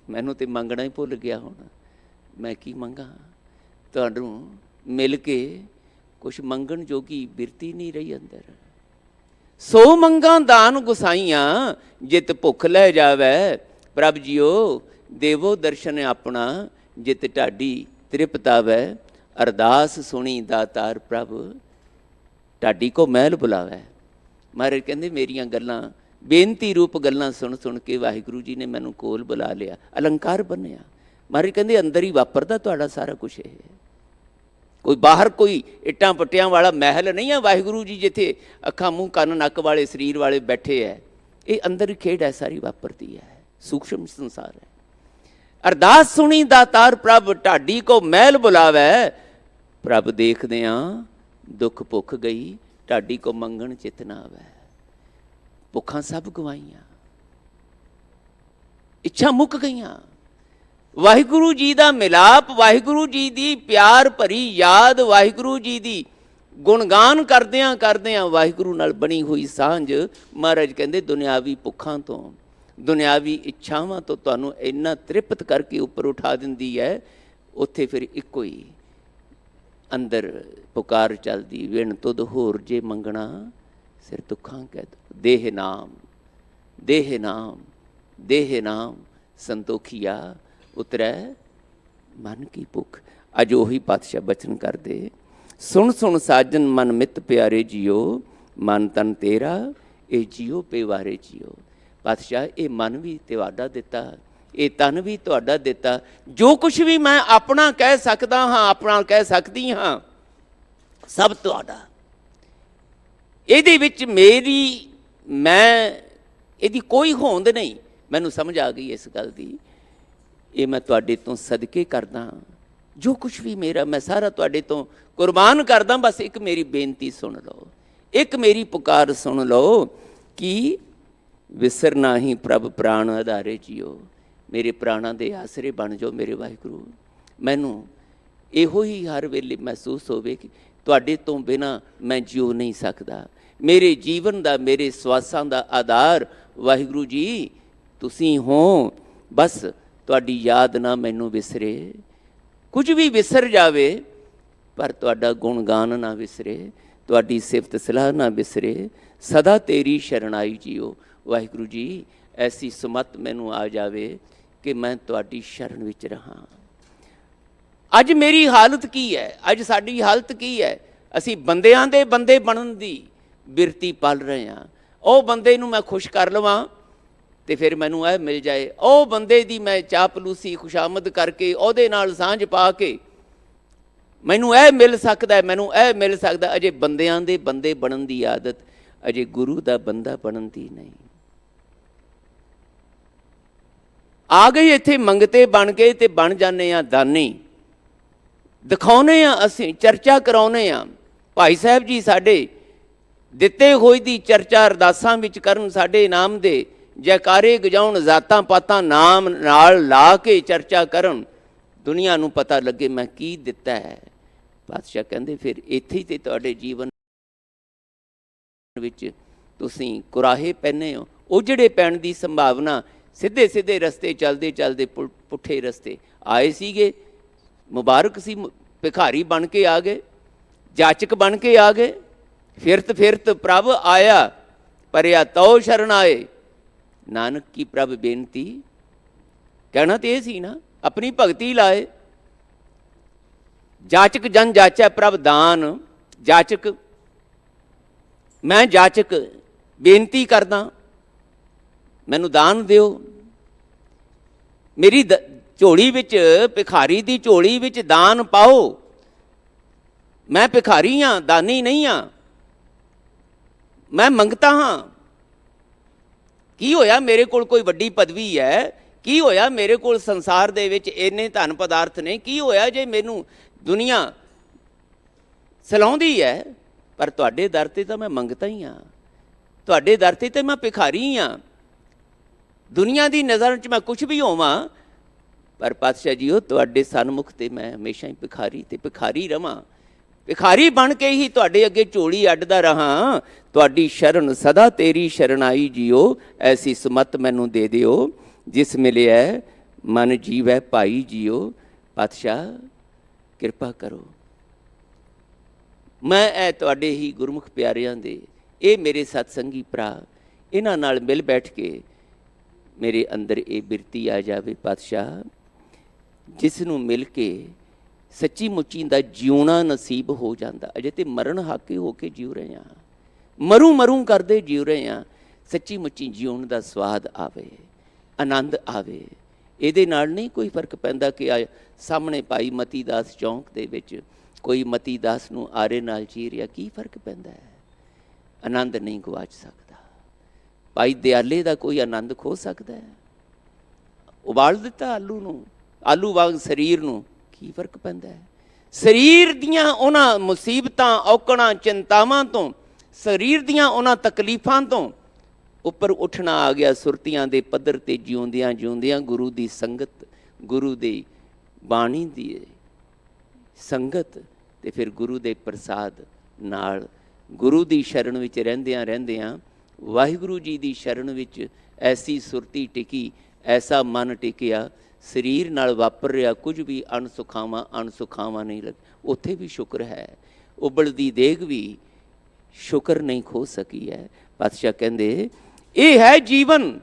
Speaker 1: ਮੈਨੂੰ ਤਾਂ ਮੰਗਣਾ ਹੀ ਭੁੱਲ ਗਿਆ, ਹੁਣ ਮੈਂ ਕੀ ਮੰਗਾਂ, ਤੁਹਾਨੂੰ ਮਿਲ ਕੇ ਕੁਛ ਮੰਗਣ ਜੋਗੀ ਬਿਰਤੀ ਨਹੀਂ ਰਹੀ ਅੰਦਰ। ਸੋ ਮੰਗਾਂ ਦਾਨ ਗੁਸਾਈਆਂ, ਜਿਤ ਭੁੱਖ ਲੈ ਜਾਵੇ ਪ੍ਰਭ ਜੀਓ, ਦੇਵੋ ਦਰਸ਼ਨ ਆਪਣਾ, ਜਿਤ ਢਾਡੀ ਤ੍ਰਿਪਤਾਵੈ। ਅਰਦਾਸ ਸੁਣੀ ਦਾਤਾਰ ਪ੍ਰਭ, ਢਾਡੀ ਕੋ ਮਹਿਲ ਬੁਲਾਵੇ। ਮਹਾਰਾਜ ਕਹਿੰਦੇ ਮੇਰੀਆਂ ਗੱਲਾਂ, ਬੇਨਤੀ ਰੂਪ ਗੱਲਾਂ ਸੁਣ ਸੁਣ ਕੇ ਵਾਹਿਗੁਰੂ ਜੀ ਨੇ ਮੈਨੂੰ ਕੋਲ ਬੁਲਾ ਲਿਆ, ਅਲੰਕਾਰ ਬੰਨਿਆ। ਮਹਾਰਾਜ ਕਹਿੰਦੇ ਅੰਦਰ ਹੀ ਵਾਪਰਦਾ ਤੁਹਾਡਾ ਸਾਰਾ ਕੁਛ। ਇਹ ਕੋਈ ਬਾਹਰ ਕੋਈ ਇੱਟਾਂ ਪੱਟਿਆਂ ਵਾਲਾ ਮਹਿਲ ਨਹੀਂ ਹੈ ਵਾਹਿਗੁਰੂ ਜੀ ਜਿੱਥੇ ਅੱਖਾਂ ਮੂੰਹ ਕੰਨ ਨੱਕ ਵਾਲੇ ਸਰੀਰ ਵਾਲੇ ਬੈਠੇ ਹੈ। ਇਹ ਅੰਦਰ ਹੀ ਖੇਡ ਹੈ ਸਾਰੀ ਵਾਪਰਦੀ ਹੈ, ਸੂਖਸ਼ਮ ਸੰਸਾਰ ਹੈ। ਅਰਦਾਸ ਸੁਣੀ ਦਾਤਾਰ ਪ੍ਰਭ, ਢਾਡੀ ਕੋ ਮਹਿਲ ਬੁਲਾਵੇ। ਪ੍ਰਭ ਦੇਖਦਿਆਂ ਦੁੱਖ ਭੁੱਖ ਗਈ, ਢਾਡੀ ਕੋ ਮੰਗਣ ਚਿਤ ਨਾ ਆਵੇ। ਭੁੱਖਾਂ ਸਭ ਗਵਾਈਆਂ, ਇੱਛਾ ਮੁੱਕ ਗਈਆਂ। ਵਾਹਿਗੁਰੂ ਜੀ ਦਾ ਮਿਲਾਪ, ਵਾਹਿਗੁਰੂ ਜੀ ਦੀ ਪਿਆਰ ਭਰੀ ਯਾਦ, ਵਾਹਿਗੁਰੂ ਜੀ ਦੀ ਗੁਣਗਾਨ ਕਰਦਿਆਂ ਕਰਦਿਆਂ ਵਾਹਿਗੁਰੂ ਨਾਲ ਬਣੀ ਹੋਈ ਸਾਂਝ, ਮਹਾਰਾਜ ਕਹਿੰਦੇ ਦੁਨਿਆਵੀ ਭੁੱਖਾਂ ਤੋਂ, ਦੁਨਿਆਵੀ ਇੱਛਾਵਾਂ ਤੋਂ ਤੁਹਾਨੂੰ ਇੰਨਾ ਤ੍ਰਿਪਤ ਕਰਕੇ ਉੱਪਰ ਉਠਾ ਦਿੰਦੀ ਹੈ। ਉੱਥੇ ਫਿਰ ਇੱਕੋ ਹੀ ਅੰਦਰ ਪੁਕਾਰ ਚੱਲਦੀ, ਵਿਣ ਤੁਧ ਹੋਰ ਜੇ ਮੰਗਣਾ, ਸਿਰ ਦੁੱਖਾਂ ਕਹਿ ਦੋ। ਦੇਹ ਨਾਮ, ਦੇਹ ਨਾਮ, ਦੇਹ ਨਾਮ, ਸੰਤੋਖੀਆ ਉਤਰੈ ਮਨ ਕੀ ਭੁੱਖ। ਅੱਜ ਉਹੀ ਪਾਤਸ਼ਾਹ ਬਚਨ ਕਰਦੇ, ਸੁਣ ਸੁਣ ਸਾਜਨ ਮਨ ਮਿੱਤ ਪਿਆਰੇ ਜੀਓ, ਮਨ ਤਨ ਤੇਰਾ ਇਹ ਜੀਓ ਪਿਵਾਰੇ ਜੀਓ। ਪਾਤਸ਼ਾਹ ਇਹ ਮਨ ਵੀ ਤੁਹਾਡਾ ਦਿੱਤਾ, ਇਹ ਤਨ ਵੀ ਤੁਹਾਡਾ ਦਿੱਤਾ। ਜੋ ਕੁਛ ਵੀ ਮੈਂ ਆਪਣਾ ਕਹਿ ਸਕਦਾ ਹਾਂ, ਆਪਣਾ ਕਹਿ ਸਕਦੀ ਹਾਂ, ਸਭ ਤੁਹਾਡਾ। ਇਹਦੇ ਵਿੱਚ ਮੇਰੀ, ਮੈਂ, ਇਹਦੀ ਕੋਈ ਹੋਂਦ ਨਹੀਂ। ਮੈਨੂੰ ਸਮਝ ਆ ਗਈ ਇਸ ਗੱਲ ਦੀ। ਇਹ ਮੈਂ ਤੁਹਾਡੇ ਤੋਂ ਸਦਕੇ ਕਰਦਾ, ਜੋ ਕੁਛ ਵੀ ਮੇਰਾ ਮੈਂ ਸਾਰਾ ਤੁਹਾਡੇ ਤੋਂ ਕੁਰਬਾਨ ਕਰਦਾ। ਬਸ ਇੱਕ ਮੇਰੀ ਬੇਨਤੀ ਸੁਣ ਲਓ, ਇੱਕ ਮੇਰੀ ਪੁਕਾਰ ਸੁਣ ਲਓ ਕਿ ਵਿਸਰਨਾ ਹੀ ਪ੍ਰਭ ਪ੍ਰਾਣ ਆਧਾਰੇ ਜੀਓ। ਮੇਰੇ ਪ੍ਰਾਣਾਂ ਦੇ ਆਸਰੇ ਬਣ ਜਾਓ ਮੇਰੇ ਵਾਹਿਗੁਰੂ। ਮੈਨੂੰ ਇਹੋ ਹੀ ਹਰ ਵੇਲੇ ਮਹਿਸੂਸ ਹੋਵੇ ਕਿ ਤੁਹਾਡੇ ਤੋਂ ਬਿਨਾਂ ਮੈਂ ਜਿਉ ਨਹੀਂ ਸਕਦਾ। ਮੇਰੇ ਜੀਵਨ ਦਾ, ਮੇਰੇ ਸਵਾਸਾਂ ਦਾ ਆਧਾਰ ਵਾਹਿਗੁਰੂ ਜੀ ਤੁਸੀਂ ਹੋ। ਬਸ ਤੁਹਾਡੀ ਯਾਦ ਨਾ ਮੈਨੂੰ ਵਿਸਰੇ। ਕੁਝ ਵੀ ਵਿਸਰ ਜਾਵੇ ਪਰ ਤੁਹਾਡਾ ਗੁਣਗਾਨ ਨਾ ਵਿਸਰੇ, ਤੁਹਾਡੀ ਸਿਫਤ ਸਲਾਹ ਨਾ ਵਿਸਰੇ। ਸਦਾ ਤੇਰੀ ਸ਼ਰਣਾਈ ਜੀਓ। ਵਾਹਿਗੁਰੂ ਜੀ ਐਸੀ ਸੁਮਤ ਮੈਨੂੰ ਆ ਜਾਵੇ ਕਿ ਮੈਂ ਤੁਹਾਡੀ ਸ਼ਰਨ ਵਿੱਚ ਰਹਾਂ। ਅੱਜ ਮੇਰੀ ਹਾਲਤ ਕੀ ਹੈ? ਅੱਜ ਸਾਡੀ ਹਾਲਤ ਕੀ ਹੈ? ਅਸੀਂ ਬੰਦਿਆਂ ਦੇ ਬੰਦੇ ਬਣਨ ਦੀ ਬਿਰਤੀ ਪਾਲ ਰਹੇ ਹਾਂ। ਉਹ ਬੰਦੇ ਨੂੰ ਮੈਂ ਖੁਸ਼ ਕਰ ਲਵਾਂ ਤੇ ਫਿਰ ਮੈਨੂੰ ਇਹ ਮਿਲ ਜਾਏ, ਉਹ ਬੰਦੇ ਦੀ ਮੈਂ ਚਾਪਲੂਸੀ ਖੁਸ਼ਾਮਦ ਕਰਕੇ ਉਹਦੇ ਨਾਲ ਸਾਂਝ ਪਾ ਕੇ ਮੈਨੂੰ ਇਹ ਮਿਲ ਸਕਦਾ, ਮੈਨੂੰ ਇਹ ਮਿਲ ਸਕਦਾ। ਅਜੇ ਬੰਦਿਆਂ ਦੇ ਬੰਦੇ ਬਣਨ ਦੀ ਆਦਤ, ਅਜੇ ਗੁਰੂ ਦਾ ਬੰਦਾ ਬਣਨ ਦੀ ਨਹੀਂ। ਆ ਗਏ ਇੱਥੇ ਮੰਗਤੇ ਬਣ ਕੇ ਤੇ ਬਣ ਜਾਂਦੇ ਆ ਦਾਨੀ। ਦਿਖਾਉਂਦੇ ਆ ਅਸੀਂ, ਚਰਚਾ ਕਰਾਉਂਦੇ ਆ। ਭਾਈ ਸਾਹਿਬ ਜੀ ਸਾਡੇ ਦਿੱਤੇ ਹੋਏ ਦੀ ਚਰਚਾ ਅਰਦਾਸਾਂ ਵਿੱਚ ਕਰਨ, ਸਾਡੇ ਨਾਮ ਦੇ ਜੈਕਾਰੇ ਗਜਾਉਣ, ਜ਼ਾਤਾਂ ਪਾਤਾਂ ਨਾਮ ਨਾਲ ਲਾ ਕੇ ਚਰਚਾ ਕਰਨ, ਦੁਨੀਆ ਨੂੰ ਪਤਾ ਲੱਗੇ ਮੈਂ ਕੀ ਦਿੱਤਾ ਹੈ। ਪਾਤਸ਼ਾਹ ਕਹਿੰਦੇ ਫਿਰ ਇੱਥੇ ਤੇ ਤੁਹਾਡੇ ਜੀਵਨ ਵਿੱਚ ਤੁਸੀਂ ਕੁਰਾਹੇ ਪਹਿਨੇ ਹੋ। ਉਜੜੇ ਪੈਣ ਦੀ ਸੰਭਾਵਨਾ, ਸਿੱਧੇ ਸਿੱਧੇ ਰਸਤੇ ਚੱਲਦੇ ਚੱਲਦੇ ਪੁੱਠੇ ਰਸਤੇ ਆਏ ਸੀਗੇ। ਮੁਬਾਰਕ ਸੀ, ਭਿਖਾਰੀ ਬਣ ਕੇ ਆ ਗਏ, ਜਾਚਕ ਬਣ ਕੇ ਆ ਗਏ। ਫਿਰਤ ਫਿਰਤ ਪ੍ਰਭ ਆਇਆ, ਪਰਿਆ ਤਉ ਸ਼ਰਨ ਆਏ। ਨਾਨਕ ਕੀ ਪ੍ਰਭ ਬੇਨਤੀ, ਕਹਿਣਾ ਤੇ ਇਹ ਸੀ ਨਾ, ਆਪਣੀ ਭਗਤੀ ਲਾਏ। ਜਾਚਕ ਜਨ ਜਾਚੈ ਪ੍ਰਭ ਦਾਨ। ਜਾਚਕ, ਮੈਂ ਜਾਚਕ ਬੇਨਤੀ ਕਰਦਾ ਮੈਨੂੰ ਦਾਨ ਦਿਓ। ਮੇਰੀ ਝੋਲੀ ਵਿੱਚ, ਭਿਖਾਰੀ ਦੀ ਝੋਲੀ ਵਿੱਚ ਦਾਨ ਪਾਓ। ਮੈਂ ਭਿਖਾਰੀ ਹਾਂ, ਦਾਨੀ ਨਹੀਂ ਹਾਂ, ਮੈਂ ਮੰਗਤਾ ਹਾਂ। ਕੀ ਹੋਇਆ ਮੇਰੇ ਕੋਲ ਕੋਈ ਵੱਡੀ ਪਦਵੀ ਹੈ? ਕੀ ਹੋਇਆ ਮੇਰੇ ਕੋਲ ਸੰਸਾਰ ਦੇ ਵਿੱਚ ਇੰਨੇ ਧਨ ਪਦਾਰਥ ਨੇ? ਕੀ ਹੋਇਆ ਜੇ ਮੈਨੂੰ ਦੁਨੀਆ ਸਲਾਉਂਦੀ ਹੈ? ਪਰ ਤੁਹਾਡੇ ਦਰ 'ਤੇ ਤਾਂ ਮੈਂ ਮੰਗਤਾ ਹੀ ਹਾਂ, ਤੁਹਾਡੇ ਦਰ 'ਤੇ ਤਾਂ ਮੈਂ ਭਿਖਾਰੀ ਹਾਂ। ਦੁਨੀਆ ਦੀ ਨਜ਼ਰ 'ਚ ਮੈਂ ਕੁਛ ਵੀ ਹੋਵਾਂ, ਪਰ ਪਾਤਸ਼ਾਹ ਜੀਓ ਤੁਹਾਡੇ ਸਨਮੁਖ 'ਤੇ ਮੈਂ ਹਮੇਸ਼ਾ ਹੀ ਭਿਖਾਰੀ ਤੇ ਭਿਖਾਰੀ ਰਵਾਂ। ਭਿਖਾਰੀ ਬਣ ਕੇ ਹੀ ਤੁਹਾਡੇ ਅੱਗੇ ਝੋਲੀ ਅੱਡਦਾ ਰਹਾਂ। ਤੁਹਾਡੀ ਸ਼ਰਨ ਸਦਾ ਤੇਰੀ ਸ਼ਰਨਾਈ ਜੀਓ। ਐਸੀ ਸੁਮਤ ਮੈਨੂੰ ਦੇ ਦਿਓ, ਜਿਸ ਮਿਲਿਆ ਮਨ ਜੀਵੈ ਭਾਈ ਜੀਓ। ਪਾਤਸ਼ਾਹ ਕਿਰਪਾ ਕਰੋ। ਮੈਂ ਇਹ ਤੁਹਾਡੇ ਹੀ ਗੁਰਮੁਖ ਪਿਆਰਿਆਂ ਦੇ, ਇਹ ਮੇਰੇ ਸਤਸੰਗੀ ਭਰਾ, ਇਹਨਾਂ ਨਾਲ ਮਿਲ ਬੈਠ ਕੇ ਮੇਰੇ ਅੰਦਰ ਇਹ ਬਿਰਤੀ ਆ ਜਾਵੇ। ਪਾਤਸ਼ਾਹ ਜਿਸ ਨੂੰ ਮਿਲ ਕੇ ਸੱਚੀ ਮੁੱਚੀ ਦਾ ਜਿਉਣਾ ਨਸੀਬ ਹੋ ਜਾਂਦਾ। ਅਜੇ ਤੇ ਮਰਨ ਹਾਕੇ ਹੋ ਕੇ ਜਿਉ ਰਹੇ ਹਾਂ, ਮਰੂ ਮਰੂ ਕਰਦੇ ਜਿਉ ਰਹੇ ਹਾਂ। ਸੱਚੀ ਮੁੱਚੀ ਜਿਉਣ ਦਾ ਸਵਾਦ ਆਵੇ, ਆਨੰਦ ਆਵੇ। ਇਹਦੇ ਨਾਲ ਨਹੀਂ ਕੋਈ ਫਰਕ ਪੈਂਦਾ ਕਿ ਸਾਹਮਣੇ ਭਾਈ ਮਤੀ ਦਾਸ ਚੌਂਕ ਦੇ ਵਿੱਚ ਕੋਈ ਮਤੀ ਦਾਸ ਨੂੰ ਆਰੇ ਨਾਲ ਜੀ ਰਿਹਾ, ਕੀ ਫਰਕ ਪੈਂਦਾ ਹੈ? ਆਨੰਦ ਨਹੀਂ ਗਵਾਚ ਸਕਦਾ। ਭਾਈ ਦਿਆਲੇ ਦਾ ਕੋਈ ਆਨੰਦ ਖੋ ਸਕਦਾ ਹੈ? ਉਬਾਲ ਦਿੱਤਾ ਆਲੂ ਨੂੰ, ਆਲੂ ਵਾਂਗ ਸਰੀਰ ਨੂੰ, ਕੀ ਫਰਕ ਪੈਂਦਾ ਹੈ? ਸਰੀਰ ਦੀਆਂ ਉਹਨਾਂ ਮੁਸੀਬਤਾਂ, ਔਕੜਾਂ, ਚਿੰਤਾਵਾਂ ਤੋਂ, ਸਰੀਰ ਦੀਆਂ ਉਹਨਾਂ ਤਕਲੀਫਾਂ ਤੋਂ ਉੱਪਰ ਉੱਠਣਾ ਆ ਗਿਆ। ਸੁਰਤੀਆਂ ਦੇ ਪੱਧਰ 'ਤੇ ਜਿਉਂਦਿਆਂ ਜਿਉਂਦਿਆਂ ਗੁਰੂ ਦੀ ਸੰਗਤ, ਗੁਰੂ ਦੀ ਬਾਣੀ ਦੀ ਸੰਗਤ ਤੇ ਫਿਰ ਗੁਰੂ ਦੇ ਪ੍ਰਸਾਦ ਨਾਲ, ਗੁਰੂ ਦੀ ਸ਼ਰਨ ਵਿੱਚ ਰਹਿੰਦਿਆਂ ਰਹਿੰਦਿਆਂ ਵਾਹਿਗੁਰੂ ਜੀ ਦੀ ਸ਼ਰਨ ਵਿੱਚ ਐਸੀ ਸੁਰਤੀ ਟਿਕੀ, ਐਸਾ ਮਨ ਟਿਕਿਆ। ਸਰੀਰ ਨਾਲ ਵਾਪਰ ਰਿਹਾ ਕੁਝ ਵੀ ਅਣਸੁਖਾਵਾਂ ਨਹੀਂ ਲੱਗ, ਉੱਥੇ ਵੀ ਸ਼ੁਕਰ ਹੈ। ਉਬਲਦੀ ਦੇਗ ਵੀ ਸ਼ੁਕਰ ਨਹੀਂ ਖੋ ਸਕੀ ਹੈ। ਪਾਤਸ਼ਾਹ ਕਹਿੰਦੇ ਇਹ ਹੈ ਜੀਵਨ,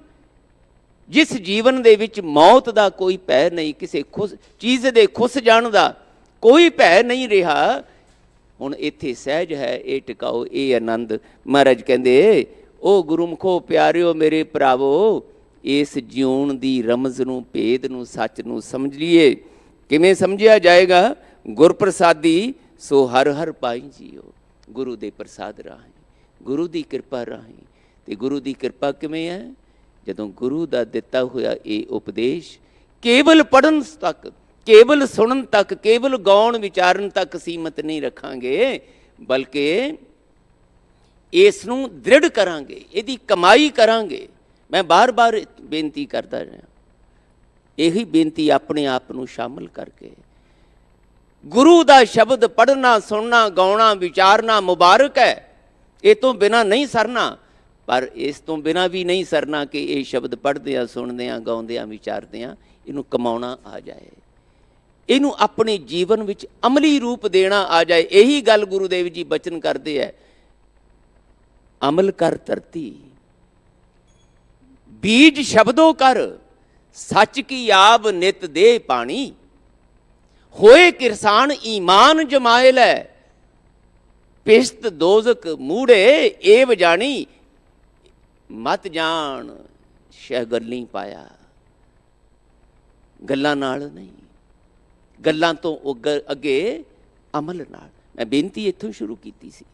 Speaker 1: ਜਿਸ ਜੀਵਨ ਦੇ ਵਿੱਚ ਮੌਤ ਦਾ ਕੋਈ ਭੈ ਨਹੀਂ, ਕਿਸੇ ਚੀਜ਼ ਦੇ ਖੁੱਸ ਜਾਣ ਦਾ ਕੋਈ ਭੈ ਨਹੀਂ ਰਿਹਾ। ਹੁਣ ਇੱਥੇ ਸਹਿਜ ਹੈ, ਇਹ ਟਿਕਾਓ, ਇਹ ਆਨੰਦ। ਮਹਾਰਾਜ ਕਹਿੰਦੇ ਉਹ ਗੁਰਮੁਖੋ ਪਿਆਰਿਓ ਮੇਰੇ ਭਰਾਵੋ, ਇਸ ਜਿਉਣ ਦੀ ਰਮਜ਼ ਨੂੰ, ਭੇਦ ਨੂੰ, ਸੱਚ ਨੂੰ ਸਮਝ ਲਈਏ। ਕਿਵੇਂ ਸਮਝਿਆ ਜਾਏਗਾ? ਗੁਰ ਪ੍ਰਸਾਦੀ ਸੋ ਹਰ ਹਰ ਪਾਈ ਜੀਓ। ਗੁਰੂ ਦੇ ਪ੍ਰਸਾਦ ਰਾਹੀਂ, ਗੁਰੂ ਦੀ ਕਿਰਪਾ ਰਾਹੀਂ। ਤੇ ਗੁਰੂ ਦੀ ਕਿਰਪਾ ਕਿਵੇਂ ਹੈ? ਜਦੋਂ ਗੁਰੂ ਦਾ ਦਿੱਤਾ ਹੋਇਆ ਇਹ ਉਪਦੇਸ਼ ਕੇਵਲ ਪੜ੍ਹਨ ਤੱਕ, ਕੇਵਲ ਸੁਣਨ ਤੱਕ, ਕੇਵਲ ਗਾਉਣ ਵਿਚਾਰਨ ਤੱਕ ਸੀਮਤ ਨਹੀਂ ਰੱਖਾਂਗੇ, ਬਲਕਿ ਇਸ ਨੂੰ ਦ੍ਰਿੜ ਕਰਾਂਗੇ, ਇਹਦੀ ਕਮਾਈ ਕਰਾਂਗੇ। ਮੈਂ ਬਾਰ-ਬਾਰ ਬੇਨਤੀ ਕਰਦਾ ਰਿਹਾ, ਇਹੀ ਬੇਨਤੀ ਆਪਣੇ ਆਪ ਨੂੰ ਸ਼ਾਮਲ ਕਰਕੇ। ਗੁਰੂ ਦਾ ਸ਼ਬਦ ਪੜ੍ਹਨਾ, ਸੁਣਨਾ, ਗਾਉਣਾ, ਵਿਚਾਰਨਾ ਮੁਬਾਰਕ ਹੈ। ਇਹ ਤੋਂ ਬਿਨਾਂ ਨਹੀਂ ਸਰਨਾ। ਪਰ ਇਸ ਤੋਂ ਬਿਨਾਂ ਵੀ ਨਹੀਂ ਸਰਨਾ ਕਿ ਇਹ ਸ਼ਬਦ ਪੜ੍ਹਦਿਆਂ, ਸੁਣਦਿਆਂ, ਗਾਉਂਦਿਆਂ, ਵਿਚਾਰਦਿਆਂ ਇਹਨੂੰ ਕਮਾਉਣਾ ਆ ਜਾਏ, ਇਹਨੂੰ ਆਪਣੇ ਜੀਵਨ ਵਿੱਚ ਅਮਲੀ ਰੂਪ ਦੇਣਾ ਆ ਜਾਏ। ਇਹੀ ਗੱਲ ਗੁਰੂ ਦੇਵ ਜੀ ਬਚਨ ਕਰਦੇ ਹੈ, ਅਮਲ ਕਰ ਧਰਤੀ ਬੀਜ ਸ਼ਬਦੋ ਕਰ, ਸੱਚ ਕੀ ਆਬ ਨਿਤ ਦੇ ਪਾਣੀ, ਹੋਏ ਕਿਰਸਾਨ ਈਮਾਨ ਜਮਾਏ ਲੈ, ਪਿਸਤ ਦੋਜ਼ਕ ਮੂੜੇ ਏਵ ਜਾਣੀ, ਮਤ ਜਾਣ ਸ਼ਹਿ ਗੱਲੀ ਪਾਇਆ। ਗੱਲਾਂ ਨਾਲ ਨਹੀਂ, ਗੱਲਾਂ ਤੋਂ ਅੱਗੇ ਅਮਲ ਨਾਲ। ਮੈਂ ਬੇਨਤੀ ਇੱਥੋਂ ਸ਼ੁਰੂ ਕੀਤੀ ਸੀ,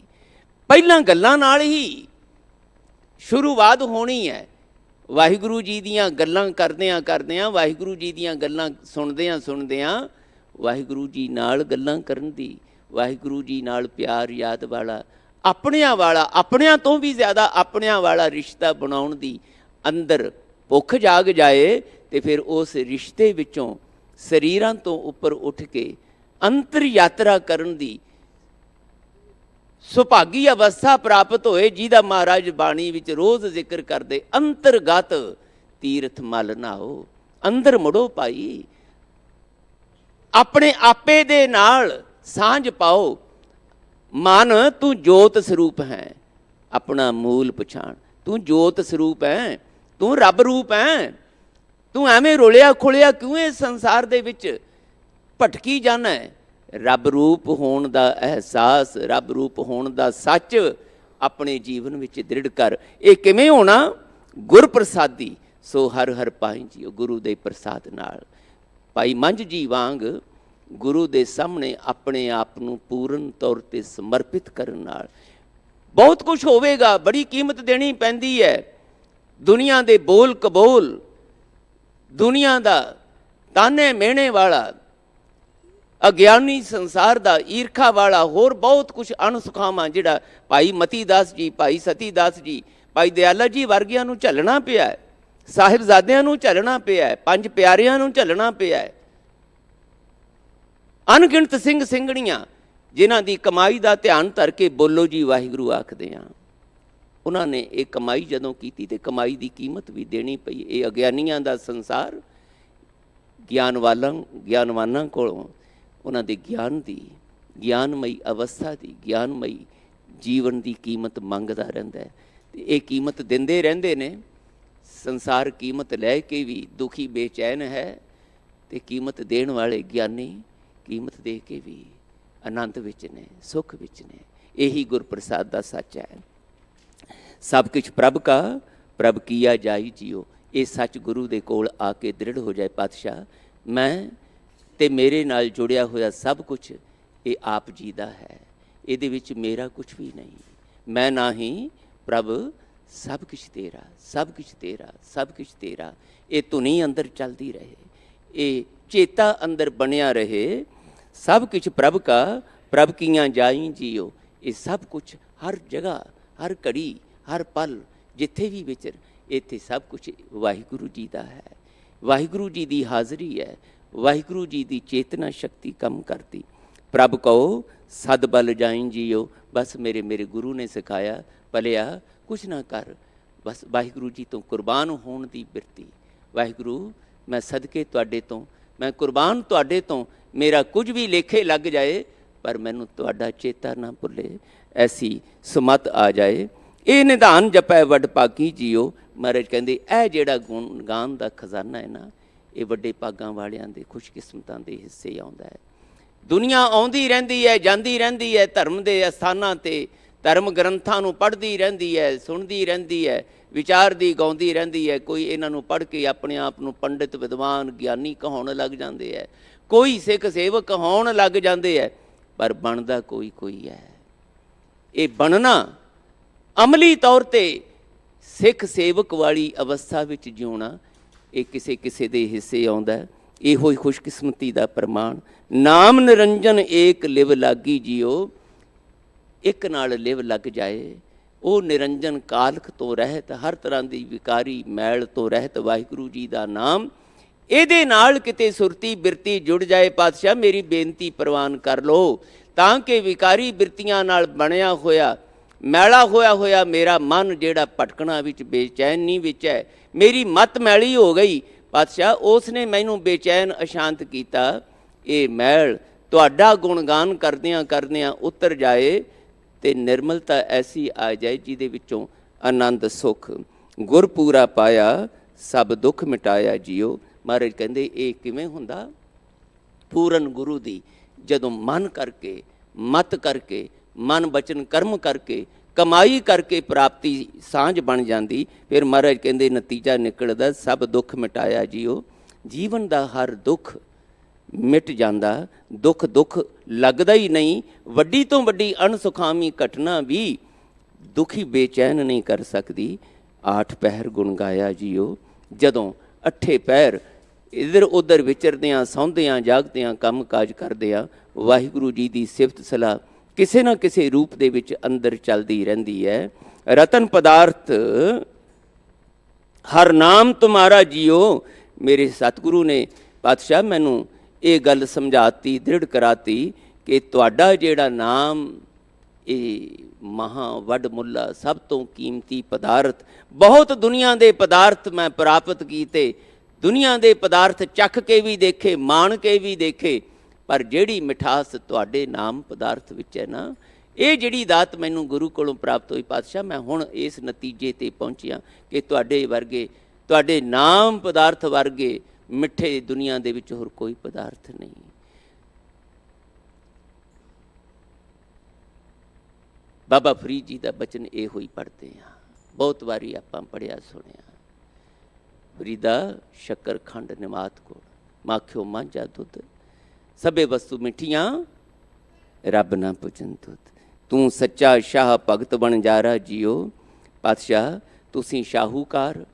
Speaker 1: ਪਹਿਲਾਂ ਗੱਲਾਂ ਨਾਲ ਹੀ ਸ਼ੁਰੂਆਤ ਹੋਣੀ ਹੈ। ਵਾਹਿਗੁਰੂ ਜੀ ਦੀਆਂ ਗੱਲਾਂ ਕਰਦਿਆਂ ਕਰਦਿਆਂ, ਵਾਹਿਗੁਰੂ ਜੀ ਦੀਆਂ ਗੱਲਾਂ ਸੁਣਦਿਆਂ ਸੁਣਦਿਆਂ, ਵਾਹਿਗੁਰੂ ਜੀ ਨਾਲ ਗੱਲਾਂ ਕਰਨ ਦੀ, ਵਾਹਿਗੁਰੂ ਜੀ ਨਾਲ ਪਿਆਰ ਯਾਦ ਵਾਲਾ, ਆਪਣਿਆਂ ਵਾਲਾ, ਆਪਣਿਆਂ ਤੋਂ ਵੀ ਜ਼ਿਆਦਾ ਆਪਣਿਆਂ ਵਾਲਾ ਰਿਸ਼ਤਾ ਬਣਾਉਣ ਦੀ ਅੰਦਰ ਭੁੱਖ ਜਾਗ ਜਾਏ, ਤੇ ਫਿਰ ਉਸ ਰਿਸ਼ਤੇ ਵਿੱਚੋਂ ਸਰੀਰਾਂ ਤੋਂ ਉੱਪਰ ਉੱਠ ਕੇ ਅੰਤਰ ਯਾਤਰਾ ਕਰਨ ਦੀ ਸੁਭਾਗੀ ਅਵਸਥਾ ਪ੍ਰਾਪਤ ਹੋਏ, ਜਿਹਦਾ ਮਹਾਰਾਜ ਬਾਣੀ ਵਿੱਚ ਰੋਜ਼ ਜ਼ਿਕਰ ਕਰਦੇ, ਅੰਤਰਗਤ ਤੀਰਥ ਮਲ ਨਾਓ, ਅੰਦਰ ਮੁੜੋ ਭਾਈ, ਆਪਣੇ ਆਪੇ ਦੇ ਨਾਲ ਸਾਂਝ ਪਾਓ। ਮਨ ਤੂੰ ਜੋਤ ਸਰੂਪ ਹੈ, ਆਪਣਾ ਮੂਲ ਪਛਾਣ, ਤੂੰ ਜੋਤ ਸਰੂਪ ਹੈ, ਤੂੰ ਰੱਬ ਰੂਪ ਹੈ। ਤੂੰ ਐਵੇਂ ਰੁਲਿਆ ਖੁਲਿਆ ਕਿਉਂ ਇਸ ਸੰਸਾਰ ਦੇ ਵਿੱਚ ਭਟਕੀ ਜਾਣਾ ਹੈ? ਰੱਬ ਰੂਪ ਹੋਣ ਦਾ ਅਹਿਸਾਸ, ਰੱਬ ਰੂਪ ਹੋਣ ਦਾ ਸੱਚ ਆਪਣੇ ਜੀਵਨ ਵਿੱਚ ਦ੍ਰਿੜ ਕਰ। ਇਹ ਕਿਵੇਂ ਹੋਣਾ? ਗੁਰ ਪ੍ਰਸਾਦੀ ਸੋ ਹਰ ਹਰ ਪਾਈ ਜੀਓ, ਗੁਰੂ ਦੇ ਪ੍ਰਸਾਦ ਨਾਲ। ਭਾਈ ਮੰਝ ਜੀ ਵਾਂਗ ਗੁਰੂ ਦੇ ਸਾਹਮਣੇ ਆਪਣੇ ਆਪ ਨੂੰ ਪੂਰਨ ਤੌਰ 'ਤੇ ਸਮਰਪਿਤ ਕਰਨ ਨਾਲ ਬਹੁਤ ਕੁਝ ਹੋਵੇਗਾ। ਬੜੀ ਕੀਮਤ ਦੇਣੀ ਪੈਂਦੀ ਹੈ। ਦੁਨੀਆ ਦੇ ਬੋਲ ਕਬੋਲ, ਦੁਨੀਆ ਦਾ ਤਾਨੇ ਮਿਹਣੇ ਵਾਲਾ, ਅਗਿਆਨੀ ਸੰਸਾਰ ਦਾ, ਈਰਖਾ ਵਾਲਾ, ਹੋਰ ਬਹੁਤ ਕੁਝ ਅਣਸੁਖਾਵਾਂ ਜਿਹੜਾ ਭਾਈ ਮਤੀ ਦਾਸ ਜੀ, ਭਾਈ ਸਤੀ ਦਾਸ ਜੀ, ਭਾਈ ਦਿਆਲਾ ਜੀ ਵਰਗਿਆਂ ਨੂੰ ਝੱਲਣਾ ਪਿਆ, ਸਾਹਿਬਜ਼ਾਦਿਆਂ ਨੂੰ ਝੱਲਣਾ ਪਿਆ, ਪੰਜ ਪਿਆਰਿਆਂ ਨੂੰ ਝੱਲਣਾ ਪਿਆ, ਅਣਗਿਣਤ ਸਿੰਘ ਸਿੰਘਣੀਆਂ ਜਿਨ੍ਹਾਂ ਦੀ ਕਮਾਈ ਦਾ ਧਿਆਨ ਧਰ ਕੇ ਬੋਲੋ ਜੀ ਵਾਹਿਗੁਰੂ ਆਖਦੇ ਹਾਂ। ਉਹਨਾਂ ਨੇ ਇਹ ਕਮਾਈ ਜਦੋਂ ਕੀਤੀ ਤੇ ਕਮਾਈ ਦੀ ਕੀਮਤ ਵੀ ਦੇਣੀ ਪਈ। ਇਹ ਅਗਿਆਨੀਆਂ ਦਾ ਸੰਸਾਰ ਗਿਆਨਵਾਨਾਂ ਕੋਲੋਂ ਉਹਨਾਂ ਦੇ ਗਿਆਨ ਦੀ, ਗਿਆਨਮਈ ਅਵਸਥਾ ਦੀ, ਗਿਆਨਮਈ ਜੀਵਨ ਦੀ ਕੀਮਤ ਮੰਗਦਾ ਰਹਿੰਦਾ ਹੈ, ਤੇ ਇਹ ਕੀਮਤ ਦਿੰਦੇ ਰਹਿੰਦੇ ਨੇ। ਸੰਸਾਰ ਕੀਮਤ ਲੈ ਕੇ ਵੀ ਦੁਖੀ ਬੇਚੈਨ ਹੈ, ਤੇ ਕੀਮਤ ਦੇਣ ਵਾਲੇ ਗਿਆਨੀ ਕੀਮਤ ਦੇ ਕੇ ਵੀ ਆਨੰਦ ਵਿੱਚ ਨੇ, ਸੁੱਖ ਵਿੱਚ ਨੇ। ਇਹੀ ਗੁਰਪ੍ਰਸਾਦ ਦਾ ਸੱਚ ਹੈ। ਸਭ ਕੁਛ ਪ੍ਰਭ ਕਾ, ਪ੍ਰਭ ਕੀਆ ਜਾਈ ਜੀਓ। ਇਹ ਸੱਚ ਗੁਰੂ ਦੇ ਕੋਲ ਆ ਕੇ ਦ੍ਰਿੜ ਹੋ ਜਾਏ। ਪਾਤਸ਼ਾਹ, ਮੈਂ ਤੇ ਮੇਰੇ ਨਾਲ ਜੁੜਿਆ ਹੋਇਆ ਸਭ ਕੁਛ ਇਹ ਆਪ ਜੀ ਦਾ ਹੈ, ਇਹਦੇ ਵਿੱਚ ਮੇਰਾ ਕੁਛ ਵੀ ਨਹੀਂ। ਮੈਂ ਨਾ ਹੀ ਪ੍ਰਭ, ਸਭ ਕੁਛ ਤੇਰਾ, ਸਭ ਕੁਛ ਤੇਰਾ, ਸਭ ਕੁਛ ਤੇਰਾ। ਇਹ ਧੁਨੀ ਅੰਦਰ ਚੱਲਦੀ ਰਹੇ, ਇਹ ਚੇਤਾ ਅੰਦਰ ਬਣਿਆ ਰਹੇ। ਸਭ ਕੁਛ ਪ੍ਰਭ ਕਾ, ਪ੍ਰਭ ਕੀਆਂ ਜਾਈ ਜੀਓ। ਇਹ ਸਭ ਕੁਛ ਹਰ ਜਗ੍ਹਾ, ਹਰ ਘੜੀ, ਹਰ ਪਲ, ਜਿੱਥੇ ਵੀ ਵਿਚਰ, ਇੱਥੇ ਸਭ ਕੁਛ ਵਾਹਿਗੁਰੂ ਜੀ ਦਾ ਹੈ। ਵਾਹਿਗੁਰੂ ਜੀ ਦੀ ਹਾਜ਼ਰੀ ਹੈ, ਵਾਹਿਗੁਰੂ ਜੀ ਦੀ ਚੇਤਨਾ ਸ਼ਕਤੀ ਕੰਮ ਕਰਦੀ। ਪ੍ਰਭ ਕਹੋ ਸਦ ਬਲ ਜਾਈ ਜੀਓ। ਬਸ ਮੇਰੇ ਗੁਰੂ ਨੇ ਸਿਖਾਇਆ, ਭਲਿਆ ਕੁਛ ਨਾ ਕਰ, ਬਸ ਵਾਹਿਗੁਰੂ ਜੀ ਤੋਂ ਕੁਰਬਾਨ ਹੋਣ ਦੀ ਬਿਰਤੀ। ਵਾਹਿਗੁਰੂ, ਮੈਂ ਸਦਕੇ ਤੁਹਾਡੇ ਤੋਂ, ਮੈਂ ਕੁਰਬਾਨ ਤੁਹਾਡੇ ਤੋਂ, ਮੇਰਾ ਕੁਝ ਵੀ ਲੇਖੇ ਲੱਗ ਜਾਏ ਪਰ ਮੈਨੂੰ ਤੁਹਾਡਾ ਚੇਤਾ ਨਾ ਭੁੱਲੇ, ਐਸੀ ਸੁਮਤ ਆ ਜਾਏ। ਇਹ ਨਿਧਾਨ ਜਪੈ ਵੱਡ ਭਾਗੀ ਜੀਓ। ਮਹਾਰਾਜ ਕਹਿੰਦੇ ਇਹ ਜਿਹੜਾ ਗੁਣ ਗਾਨ ਦਾ ਖਜ਼ਾਨਾ ਹੈ ਨਾ, ਇਹ ਵੱਡੇ ਭਾਗਾਂ ਵਾਲਿਆਂ ਦੇ, ਖੁਸ਼ਕਿਸਮਤਾਂ ਦੇ ਹਿੱਸੇ ਆਉਂਦਾ ਹੈ। ਦੁਨੀਆ ਆਉਂਦੀ ਰਹਿੰਦੀ ਹੈ, ਜਾਂਦੀ ਰਹਿੰਦੀ ਹੈ, ਧਰਮ ਦੇ ਅਸਥਾਨਾਂ 'ਤੇ ਧਰਮ ਗ੍ਰੰਥਾਂ ਨੂੰ ਪੜ੍ਹਦੀ ਰਹਿੰਦੀ ਹੈ, ਸੁਣਦੀ ਰਹਿੰਦੀ ਹੈ, ਵਿਚਾਰਦੀ ਗਾਉਂਦੀ ਰਹਿੰਦੀ ਹੈ। ਕੋਈ ਇਹਨਾਂ ਨੂੰ ਪੜ੍ਹ ਕੇ ਆਪਣੇ ਆਪ ਨੂੰ ਪੰਡਿਤ, ਵਿਦਵਾਨ, ਗਿਆਨੀ ਕਹਾਉਣ ਲੱਗ ਜਾਂਦੇ ਹੈ, ਕੋਈ ਸਿੱਖ ਸੇਵਕ ਕਹਾਉਣ ਲੱਗ ਜਾਂਦੇ ਹੈ, ਪਰ ਬਣਦਾ ਕੋਈ ਹੈ। ਇਹ ਬਣਨਾ, ਅਮਲੀ ਤੌਰ 'ਤੇ ਸਿੱਖ ਸੇਵਕ ਵਾਲੀ ਅਵਸਥਾ ਵਿੱਚ ਜਿਉਣਾ, ਇਹ ਕਿਸੇ ਦੇ ਹਿੱਸੇ ਆਉਂਦਾ। ਇਹੋ ਹੀ ਖੁਸ਼ਕਿਸਮਤੀ ਦਾ ਪ੍ਰਮਾਣ। ਨਾਮ ਨਿਰੰਜਨ ਏਕ ਲਿਵ ਲਾਗੀ ਜੀਓ। ਇੱਕ ਨਾਲ ਲਿਵ ਲੱਗ ਜਾਏ, ਉਹ ਨਿਰੰਜਨ ਕਾਲਖ ਤੋਂ ਰਹਿਤ, ਹਰ ਤਰ੍ਹਾਂ ਦੀ ਵਿਕਾਰੀ ਮੈਲ ਤੋਂ ਰਹਿਤ ਵਾਹਿਗੁਰੂ ਜੀ ਦਾ ਨਾਮ ਇਹਦੇ ਨਾਲ ਕਿਤੇ ਸੁਰਤੀ ਬਿਰਤੀ ਜੁੜ ਜਾਏ ਪਾਤਸ਼ਾਹ, ਮੇਰੀ ਬੇਨਤੀ ਪ੍ਰਵਾਨ ਕਰ ਲਓ, ਤਾਂ ਕਿ ਵਿਕਾਰੀ ਬਿਰਤੀਆਂ ਨਾਲ ਬਣਿਆ ਹੋਇਆ ਮੈਲਾ ਹੋਇਆ ਮੇਰਾ ਮਨ ਜਿਹੜਾ ਭਟਕਣਾ ਵਿੱਚ ਬੇਚੈਨੀ ਵਿੱਚ ਹੈ, ਮੇਰੀ ਮਤ ਮੈਲੀ ਹੋ ਗਈ ਪਾਤਸ਼ਾਹ, ਉਸ ਨੇ ਮੈਨੂੰ ਬੇਚੈਨ ਅਸ਼ਾਂਤ ਕੀਤਾ। ਇਹ ਮੈਲ ਤੁਹਾਡਾ ਗੁਣਗਾਨ ਕਰਦਿਆਂ ਉਤਰ ਜਾਏ ਤੇ ਨਿਰਮਲਤਾ ਐਸੀ ਆ ਜਾਏ ਜਿਹਦੇ ਵਿੱਚੋਂ ਆਨੰਦ ਸੁਖ ਗੁਰ ਪੂਰਾ ਪਾਇਆ, ਸਭ ਦੁੱਖ ਮਿਟਾਇਆ ਜੀਓ। ਮਹਾਰਾਜ ਕਹਿੰਦੇ ਇਹ ਕਿਵੇਂ ਹੁੰਦਾ? ਪੂਰਨ ਗੁਰੂ ਦੀ ਜਦੋਂ ਮਨ ਕਰਕੇ, ਮਤ ਕਰਕੇ, ਮਨ ਬਚਨ ਕਰਮ ਕਰਕੇ, ਕਮਾਈ ਕਰਕੇ ਪ੍ਰਾਪਤੀ ਸਾਂਝ ਬਣ ਜਾਂਦੀ, ਫਿਰ ਮਹਾਰਾਜ ਕਹਿੰਦੇ ਨਤੀਜਾ ਨਿਕਲਦਾ ਸਭ ਦੁੱਖ ਮਿਟਾਇਆ ਜੀਓ। ਜੀਵਨ ਦਾ ਹਰ ਦੁੱਖ ਮਿਟ ਜਾਂਦਾ, ਦੁੱਖ ਲੱਗਦਾ ਹੀ ਨਹੀਂ। ਵੱਡੀ ਤੋਂ ਵੱਡੀ ਅਣਸੁਖਾਵੀ ਘਟਨਾ ਵੀ ਦੁਖੀ ਬੇਚੈਨ ਨਹੀਂ ਕਰ ਸਕਦੀ। 8 ਪਹਿਰ ਗੁਣ ਗਾਇਆ ਜੀਓ। ਜਦੋਂ 8 ਪਹਿਰ ਇੱਧਰ ਉੱਧਰ ਵਿਚਰਦਿਆਂ, ਸੌਂਦਿਆਂ, ਜਾਗਦਿਆਂ, ਕੰਮ ਕਾਜ ਕਰਦਿਆਂ ਵਾਹਿਗੁਰੂ ਜੀ ਦੀ ਸਿਫਤ ਸਲਾਹ ਕਿਸੇ ਨਾ ਕਿਸੇ ਰੂਪ ਦੇ ਵਿੱਚ ਅੰਦਰ ਚੱਲਦੀ ਰਹਿੰਦੀ ਹੈ। ਰਤਨ ਪਦਾਰਥ ਹਰ ਨਾਮ ਤੁਮਾਰਾ ਜੀਓ। ਮੇਰੇ ਸਤਿਗੁਰੂ ਨੇ ਪਾਤਸ਼ਾਹ ਮੈਨੂੰ ਇਹ ਗੱਲ ਸਮਝਾਤੀ, ਦ੍ਰਿੜ ਕਰਾਤੀ ਕਿ ਤੁਹਾਡਾ ਜਿਹੜਾ ਨਾਮ ਇਹ ਮਹਾ ਵੱਡ ਮੁੱਲਾ, ਸਭ ਤੋਂ ਕੀਮਤੀ ਪਦਾਰਥ। ਬਹੁਤ ਦੁਨੀਆ ਦੇ ਪਦਾਰਥ ਮੈਂ ਪ੍ਰਾਪਤ ਕੀਤੇ, ਦੁਨੀਆ ਦੇ ਪਦਾਰਥ ਚੱਖ ਕੇ ਵੀ ਦੇਖੇ, ਮਾਣ ਕੇ ਵੀ ਦੇਖੇ, ਪਰ ਜਿਹੜੀ ਮਿਠਾਸ ਤੁਹਾਡੇ ਨਾਮ ਪਦਾਰਥ ਵਿੱਚ ਹੈ ਨਾ, ਇਹ ਜਿਹੜੀ ਦਾਤ ਮੈਨੂੰ ਗੁਰੂ ਕੋਲੋਂ ਪ੍ਰਾਪਤ ਹੋਈ ਪਾਤਸ਼ਾਹ, ਮੈਂ ਹੁਣ ਇਸ ਨਤੀਜੇ 'ਤੇ ਪਹੁੰਚਿਆ ਕਿ ਤੁਹਾਡੇ ਵਰਗੇ, ਤੁਹਾਡੇ ਨਾਮ ਪਦਾਰਥ ਵਰਗੇ ਮਿੱਠੇ ਦੁਨੀਆ ਦੇ ਵਿੱਚ ਹੋਰ ਕੋਈ ਪਦਾਰਥ ਨਹੀਂ। ਬਾਬਾ ਫਰੀਦ ਜੀ ਦਾ ਬਚਨ ਇਹੋ ਹੀ ਪੜ੍ਹਦੇ ਹਾਂ, ਬਹੁਤ ਵਾਰੀ ਆਪਾਂ ਪੜ੍ਹਿਆ ਸੁਣਿਆ। ਫਰੀਦਾ ਸ਼ੱਕਰ ਖੰਡ ਨਿਮਾਤ ਕੋਲ, ਮਾਖਿਓ ਮਾਂਝਾ ਦੁੱਧ, ਸਭੇ ਵਸਤੂ ਮਿੱਠੀਆਂ ਰੱਬ ਨਾ ਪੁੱਜਨ ਤੁਧ। ਤੂੰ ਸੱਚਾ ਸ਼ਾਹ ਭਗਤ ਬਣ ਜਾਰਾ ਜੀਓ। ਪਾਤਸ਼ਾਹ ਤੁਸੀਂ ਸ਼ਾਹੂਕਾਰ,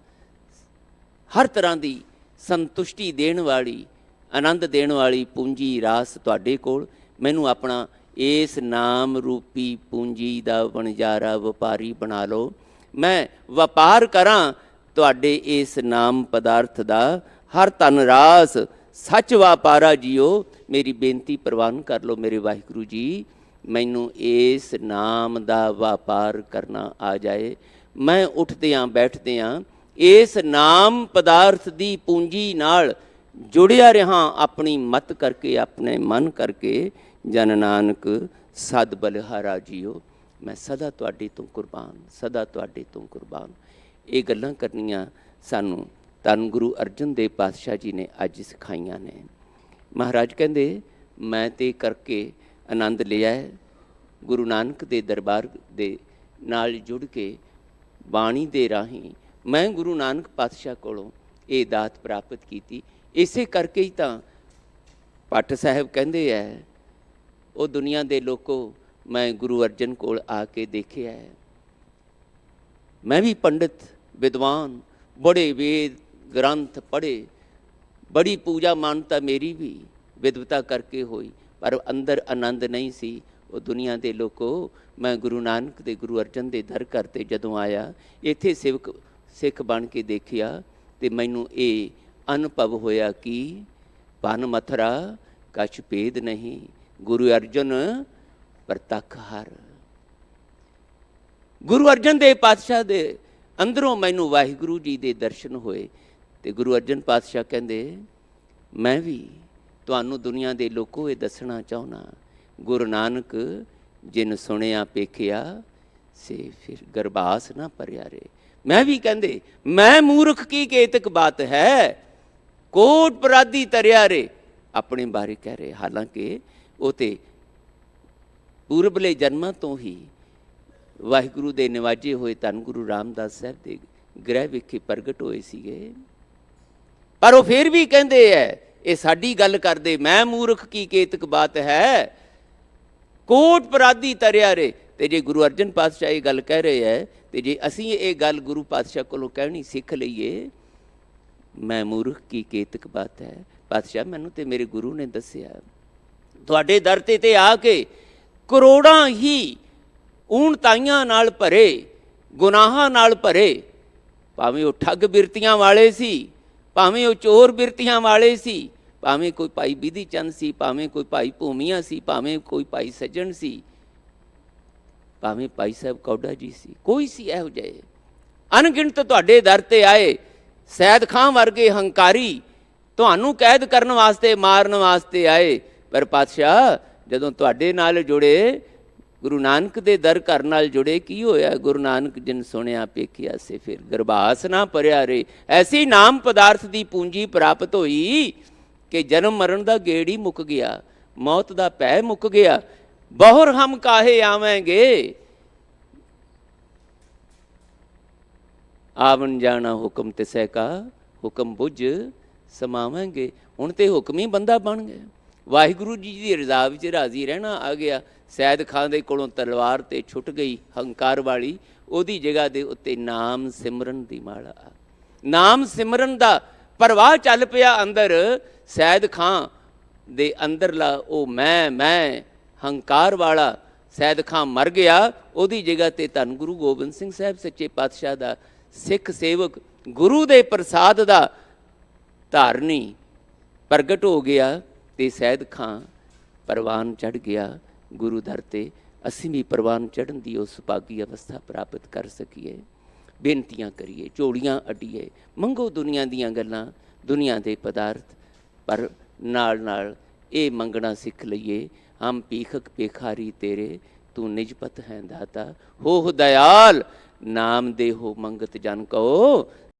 Speaker 1: ਹਰ ਤਰ੍ਹਾਂ ਦੀ ਸੰਤੁਸ਼ਟੀ ਦੇਣ ਵਾਲੀ, ਆਨੰਦ ਦੇਣ ਵਾਲੀ ਪੂੰਜੀ ਰਾਸ ਤੁਹਾਡੇ ਕੋਲ। ਮੈਨੂੰ ਆਪਣਾ ਇਸ ਨਾਮ ਰੂਪੀ ਪੂੰਜੀ ਦਾ ਵਣਜਾਰਾ ਵਪਾਰੀ ਬਣਾ ਲਓ। ਮੈਂ ਵਪਾਰ ਕਰਾਂ ਤੁਹਾਡੇ ਇਸ ਨਾਮ ਪਦਾਰਥ ਦਾ, ਹਰ ਧਨ ਰਾਸ ਸੱਚ ਵਾਪਾਰਾ ਜੀਓ। ਮੇਰੀ ਬੇਨਤੀ ਪ੍ਰਵਾਨ ਕਰ ਲਓ ਮੇਰੇ ਵਾਹਿਗੁਰੂ ਜੀ, ਮੈਨੂੰ ਇਸ ਨਾਮ ਦਾ ਵਪਾਰ ਕਰਨਾ ਆ ਜਾਏ। ਮੈਂ ਉੱਠਦਿਆਂ ਬੈਠਦਿਆਂ ਇਸ ਨਾਮ ਪਦਾਰਥ ਦੀ ਪੂੰਜੀ ਨਾਲ ਜੁੜਿਆ ਰਿਹਾ, ਆਪਣੀ ਮਤ ਕਰਕੇ, ਆਪਣੇ ਮਨ ਕਰਕੇ। ਜਨ ਨਾਨਕ ਸਦ ਬਲਿਹਾਰਾ ਜੀਓ। ਮੈਂ ਸਦਾ ਤੁਹਾਡੇ ਤੋਂ ਕੁਰਬਾਨ, ਸਦਾ ਤੁਹਾਡੇ ਤੋਂ ਕੁਰਬਾਨ। ਇਹ ਗੱਲਾਂ ਕਰਨੀਆਂ ਸਾਨੂੰ ਧੰਨ ਗੁਰੂ ਅਰਜਨ ਦੇਵ ਪਾਤਸ਼ਾਹ ਜੀ ਨੇ ਅੱਜ ਸਿਖਾਈਆਂ ਨੇ। ਮਹਾਰਾਜ ਕਹਿੰਦੇ ਮੈਂ ਤੇ ਕਰਕੇ ਆਨੰਦ ਲਿਆ ਹੈ, ਗੁਰੂ ਨਾਨਕ ਦੇ ਦਰਬਾਰ ਦੇ ਨਾਲ ਜੁੜ ਕੇ ਬਾਣੀ ਦੇ ਰਾਹੀਂ ਮੈਂ ਗੁਰੂ ਨਾਨਕ ਪਾਤਸ਼ਾਹ ਕੋਲੋਂ ਇਹ ਦਾਤ ਪ੍ਰਾਪਤ ਕੀਤੀ। ਇਸੇ ਕਰਕੇ ਹੀ ਤਾਂ ਭੱਟ ਸਾਹਿਬ ਕਹਿੰਦੇ ਹੈ, ਉਹ ਦੁਨੀਆ ਦੇ ਲੋਕੋ, ਮੈਂ ਗੁਰੂ ਅਰਜਨ ਕੋਲ ਆ ਕੇ ਦੇਖਿਆ ਹੈ। ਮੈਂ ਵੀ ਪੰਡਿਤ ਵਿਦਵਾਨ, ਬੜੇ ਵੇਦ ਗ੍ਰੰਥ ਪੜ੍ਹੇ, ਬੜੀ ਪੂਜਾ ਮਾਨਤਾ ਮੇਰੀ ਵੀ ਵਿਦਵਤਾ ਕਰਕੇ ਹੋਈ, ਪਰ ਅੰਦਰ ਆਨੰਦ ਨਹੀਂ ਸੀ। ਉਹ ਦੁਨੀਆ ਦੇ ਲੋਕੋ, ਮੈਂ ਗੁਰੂ ਨਾਨਕ ਦੇ, ਗੁਰੂ ਅਰਜਨ ਦੇ ਦਰ ਘਰ 'ਤੇ ਜਦੋਂ ਆਇਆ, ਇੱਥੇ ਸਿੱਖ ਬਣ ਕੇ ਦੇਖਿਆ ਤੇ ਮੈਨੂੰ ਇਹ ਅਨੁਭਵ ਹੋਇਆ ਕਿ ਭਨ ਮਥਰਾ ਕਛ ਭੇਦ ਨਹੀਂ, ਗੁਰੂ ਅਰਜਨ ਪ੍ਰਤੱਖ ਹਰ। ਗੁਰੂ ਅਰਜਨ ਦੇਵ ਪਾਤਸ਼ਾਹ ਦੇ ਅੰਦਰੋਂ ਮੈਨੂੰ ਵਾਹਿਗੁਰੂ ਜੀ ਦੇ ਦਰਸ਼ਨ ਹੋਏ ਤੇ ਗੁਰੂ ਅਰਜਨ ਪਾਤਸ਼ਾਹ ਕਹਿੰਦੇ ਮੈਂ ਵੀ ਤੁਹਾਨੂੰ ਦੁਨੀਆ ਦੇ ਲੋਕੋ ਇਹ ਦੱਸਣਾ ਚਾਹੁੰਦਾ, ਗੁਰੂ ਨਾਨਕ ਜਿਨ ਸੁਣਿਆ ਪੇਖਿਆ ਸੇ ਫਿਰ ਗਰਬਾਸ ਨਾ ਭਰਿਆ ਰੇ। ਮੈਂ ਵੀ ਕਹਿੰਦੇ ਮੈਂ ਮੂਰਖ ਕੀ ਕੇਤਕ ਬਾਤ ਹੈ, ਕੋਟ ਪਰਾਦੀ ਤਰਿਆ ਰੇ। ਆਪਣੇ ਬਾਰੇ ਕਹਿ ਰਹੇ, ਹਾਲਾਂਕਿ ਉਹ ਤੇ ਪੂਰਬਲੇ ਜਨਮਾਂ ਤੋਂ ਹੀ ਵਾਹਿਗੁਰੂ ਦੇ ਨਿਵਾਜੇ ਹੋਏ ਧੰਨ ਗੁਰੂ ਰਾਮਦਾਸ ਸਾਹਿਬ ਦੇ ਗ੍ਰਹਿ ਵਿਖੇ ਪ੍ਰਗਟ ਹੋਏ ਸੀਗੇ, ਪਰ ਉਹ ਫਿਰ ਵੀ ਕਹਿੰਦੇ ਹੈ, ਇਹ ਸਾਡੀ ਗੱਲ ਕਰਦੇ, ਮੈਂ ਮੂਰਖ ਕੀ ਕੇਤਕ ਬਾਤ ਹੈ, ਕੋਟ ਪਰਾਦੀ ਤਰਿਆ ਰੇ। ਤੇ ਜੇ ਗੁਰੂ ਅਰਜਨ ਪਾਤਸ਼ਾਹ ਇਹ ਗੱਲ ਕਹਿ ਰਹੇ ਹੈ, ਤੇ ਜੇ ਅਸੀਂ ਇਹ ਗੱਲ ਗੁਰੂ ਪਾਤਸ਼ਾਹ ਕੋਲੋਂ ਕਹਿਣੀ ਸਿੱਖ ਲਈਏ, ਮੈਂ ਮੂਰਖ ਕੀ ਕੇਤਕ ਬਾਤ ਹੈ, ਪਾਤਸ਼ਾਹ ਮੈਨੂੰ ਤੇ ਮੇਰੇ ਗੁਰੂ ਨੇ ਦੱਸਿਆ, ਤੁਹਾਡੇ ਦਰ ਤੇ ਆ ਕੇ ਕਰੋੜਾਂ ਹੀ ਊਣਤਾਈਆਂ ਨਾਲ ਭਰੇ, ਗੁਨਾਹਾਂ ਨਾਲ ਭਰੇ, ਭਾਵੇਂ ਉਹ ਠੱਗ ਬਿਰਤੀਆਂ ਵਾਲੇ ਸੀ, ਭਾਵੇਂ ਉਹ ਚੋਰ ਬਿਰਤੀਆਂ ਵਾਲੇ ਸੀ, ਭਾਵੇਂ ਕੋਈ ਭਾਈ ਬਿਧੀ ਚੰਦ ਸੀ, ਭਾਵੇਂ ਕੋਈ ਭਾਈ ਭੂਮੀਆ ਸੀ, ਭਾਵੇਂ ਕੋਈ ਭਾਈ ਸੱਜਣ ਸੀ, ਭਾਵੇਂ ਭਾਈ ਸਾਹਿਬ ਕੌਡਾ ਜੀ ਸੀ, ਕੋਈ ਸੀ ਇਹੋ ਜਿਹੇ। ਅਣਗਿਣਤ ਤੁਹਾਡੇ ਦਰ ਤੇ ਆਏ, ਸੈਦ ਖਾਂ ਵਰਗੇ ਹੰਕਾਰੀ ਤੁਹਾਨੂੰ ਕੈਦ ਕਰਨ ਵਾਸਤੇ, ਮਾਰਨ ਵਾਸਤੇ ਆਏ। ਪਰ ਪਾਤਸ਼ਾਹ ਜਦੋਂ ਤੁਹਾਡੇ ਨਾਲ ਜੁੜੇ, ਗੁਰੂ ਨਾਨਕ ਦੇ ਦਰ ਘਰ ਨਾਲ ਜੁੜੇ, ਕੀ ਹੋਇਆ? ਗੁਰੂ ਨਾਨਕ ਜਿਨ ਸੁਣਿਆ ਪੇਖਿਆ ਸੇ ਫਿਰ ਗਰਭਾਸ ਨਾ ਭਰਿਆ ਰੇ। ਐਸੀ ਨਾਮ ਪਦਾਰਥ ਦੀ ਪੂੰਜੀ ਪ੍ਰਾਪਤ ਹੋਈ ਕਿ ਜਨਮ ਮਰਨ ਦਾ ਗੇੜ ਹੀ ਮੁੱਕ ਗਿਆ, ਮੌਤ ਦਾ ਭੈ ਮੁੱਕ ਗਿਆ। ਬਹੁਰ ਹਮ ਕਾਹੇ ਆਵਾਂਗੇ, ਆਵਣ ਜਾਣਾ ਹੁਕਮ ਤਿਸੈ ਕਾ, ਹੁਕਮ ਬੁੱਝ ਸਮਾਵਾਂਗੇ। ਹੁਣ ਤੇ ਹੁਕਮ ਹੀ ਬੰਦਾ ਬਣ ਗਿਆ। ਵਾਹਿਗੁਰੂ ਜੀ ਦੀ ਰਜ਼ਾ ਵਿੱਚ ਰਾਜ਼ੀ ਰਹਿਣਾ ਆ ਗਿਆ। ਸੈਦ ਖਾਂ ਦੇ ਕੋਲੋਂ ਤਲਵਾਰ ਤੇ ਛੁੱਟ ਗਈ ਹੰਕਾਰ ਵਾਲੀ, ਉਹਦੀ ਜਗ੍ਹਾ ਦੇ ਉੱਤੇ ਨਾਮ ਸਿਮਰਨ ਦੀ ਮਾਲਾ, ਨਾਮ ਸਿਮਰਨ ਦਾ ਪ੍ਰਵਾਹ ਚੱਲ ਪਿਆ ਅੰਦਰ। ਸੈਦ ਖਾਂ ਦੇ ਅੰਦਰਲਾ ਉਹ ਮੈਂ ਹੰਕਾਰ ਵਾਲਾ ਸੈਦ ਖਾਂ ਮਰ ਗਿਆ। ਉਹਦੀ ਜਗ੍ਹਾ ਤੇ ਧੰਨ ਗੁਰੂ ਗੋਬਿੰਦ ਸਿੰਘ ਸਾਹਿਬ ਸੱਚੇ ਪਾਤਸ਼ਾਹ ਦਾ ਸਿੱਖ ਸੇਵਕ, ਗੁਰੂ ਦੇ ਪ੍ਰਸਾਦ ਦਾ ਧਾਰਨੀ ਪ੍ਰਗਟ ਹੋ ਗਿਆ ਤੇ ਸੈਦ ਖਾਂ ਪ੍ਰਵਾਨ ਚੜ੍ਹ ਗਿਆ ਗੁਰੂ ਦਰ ਤੇ। ਅਸੀਂ ਵੀ ਪ੍ਰਵਾਨ ਚੜ੍ਹਨ ਦੀ ਉਸ ਸੁਭਾਗੀ ਅਵਸਥਾ ਪ੍ਰਾਪਤ ਕਰ ਸਕੀਏ। ਬੇਨਤੀਆਂ ਕਰੀਏ, ਝੋਲੀਆਂ ਅੱਡੀਏ, ਮੰਗੋ ਦੁਨੀਆ ਦੀਆਂ ਗੱਲਾਂ, ਦੁਨੀਆ ਦੇ ਪਦਾਰਥ, ਪਰ ਨਾਲ ਨਾਲ ਇਹ ਮੰਗਣਾ ਸਿੱਖ ਲਈਏ, ਹਮ ਭੀਖਕ ਭੇਖਾਰੀ ਤੇਰੇ, ਤੂੰ ਨਿਜਪਤ ਹੈ ਦਾਤਾ, ਹੋ ਦਇਆਲ, ਨਾਮ ਦੇ ਹੋ ਮੰਗਤ ਜਨ ਕੋ,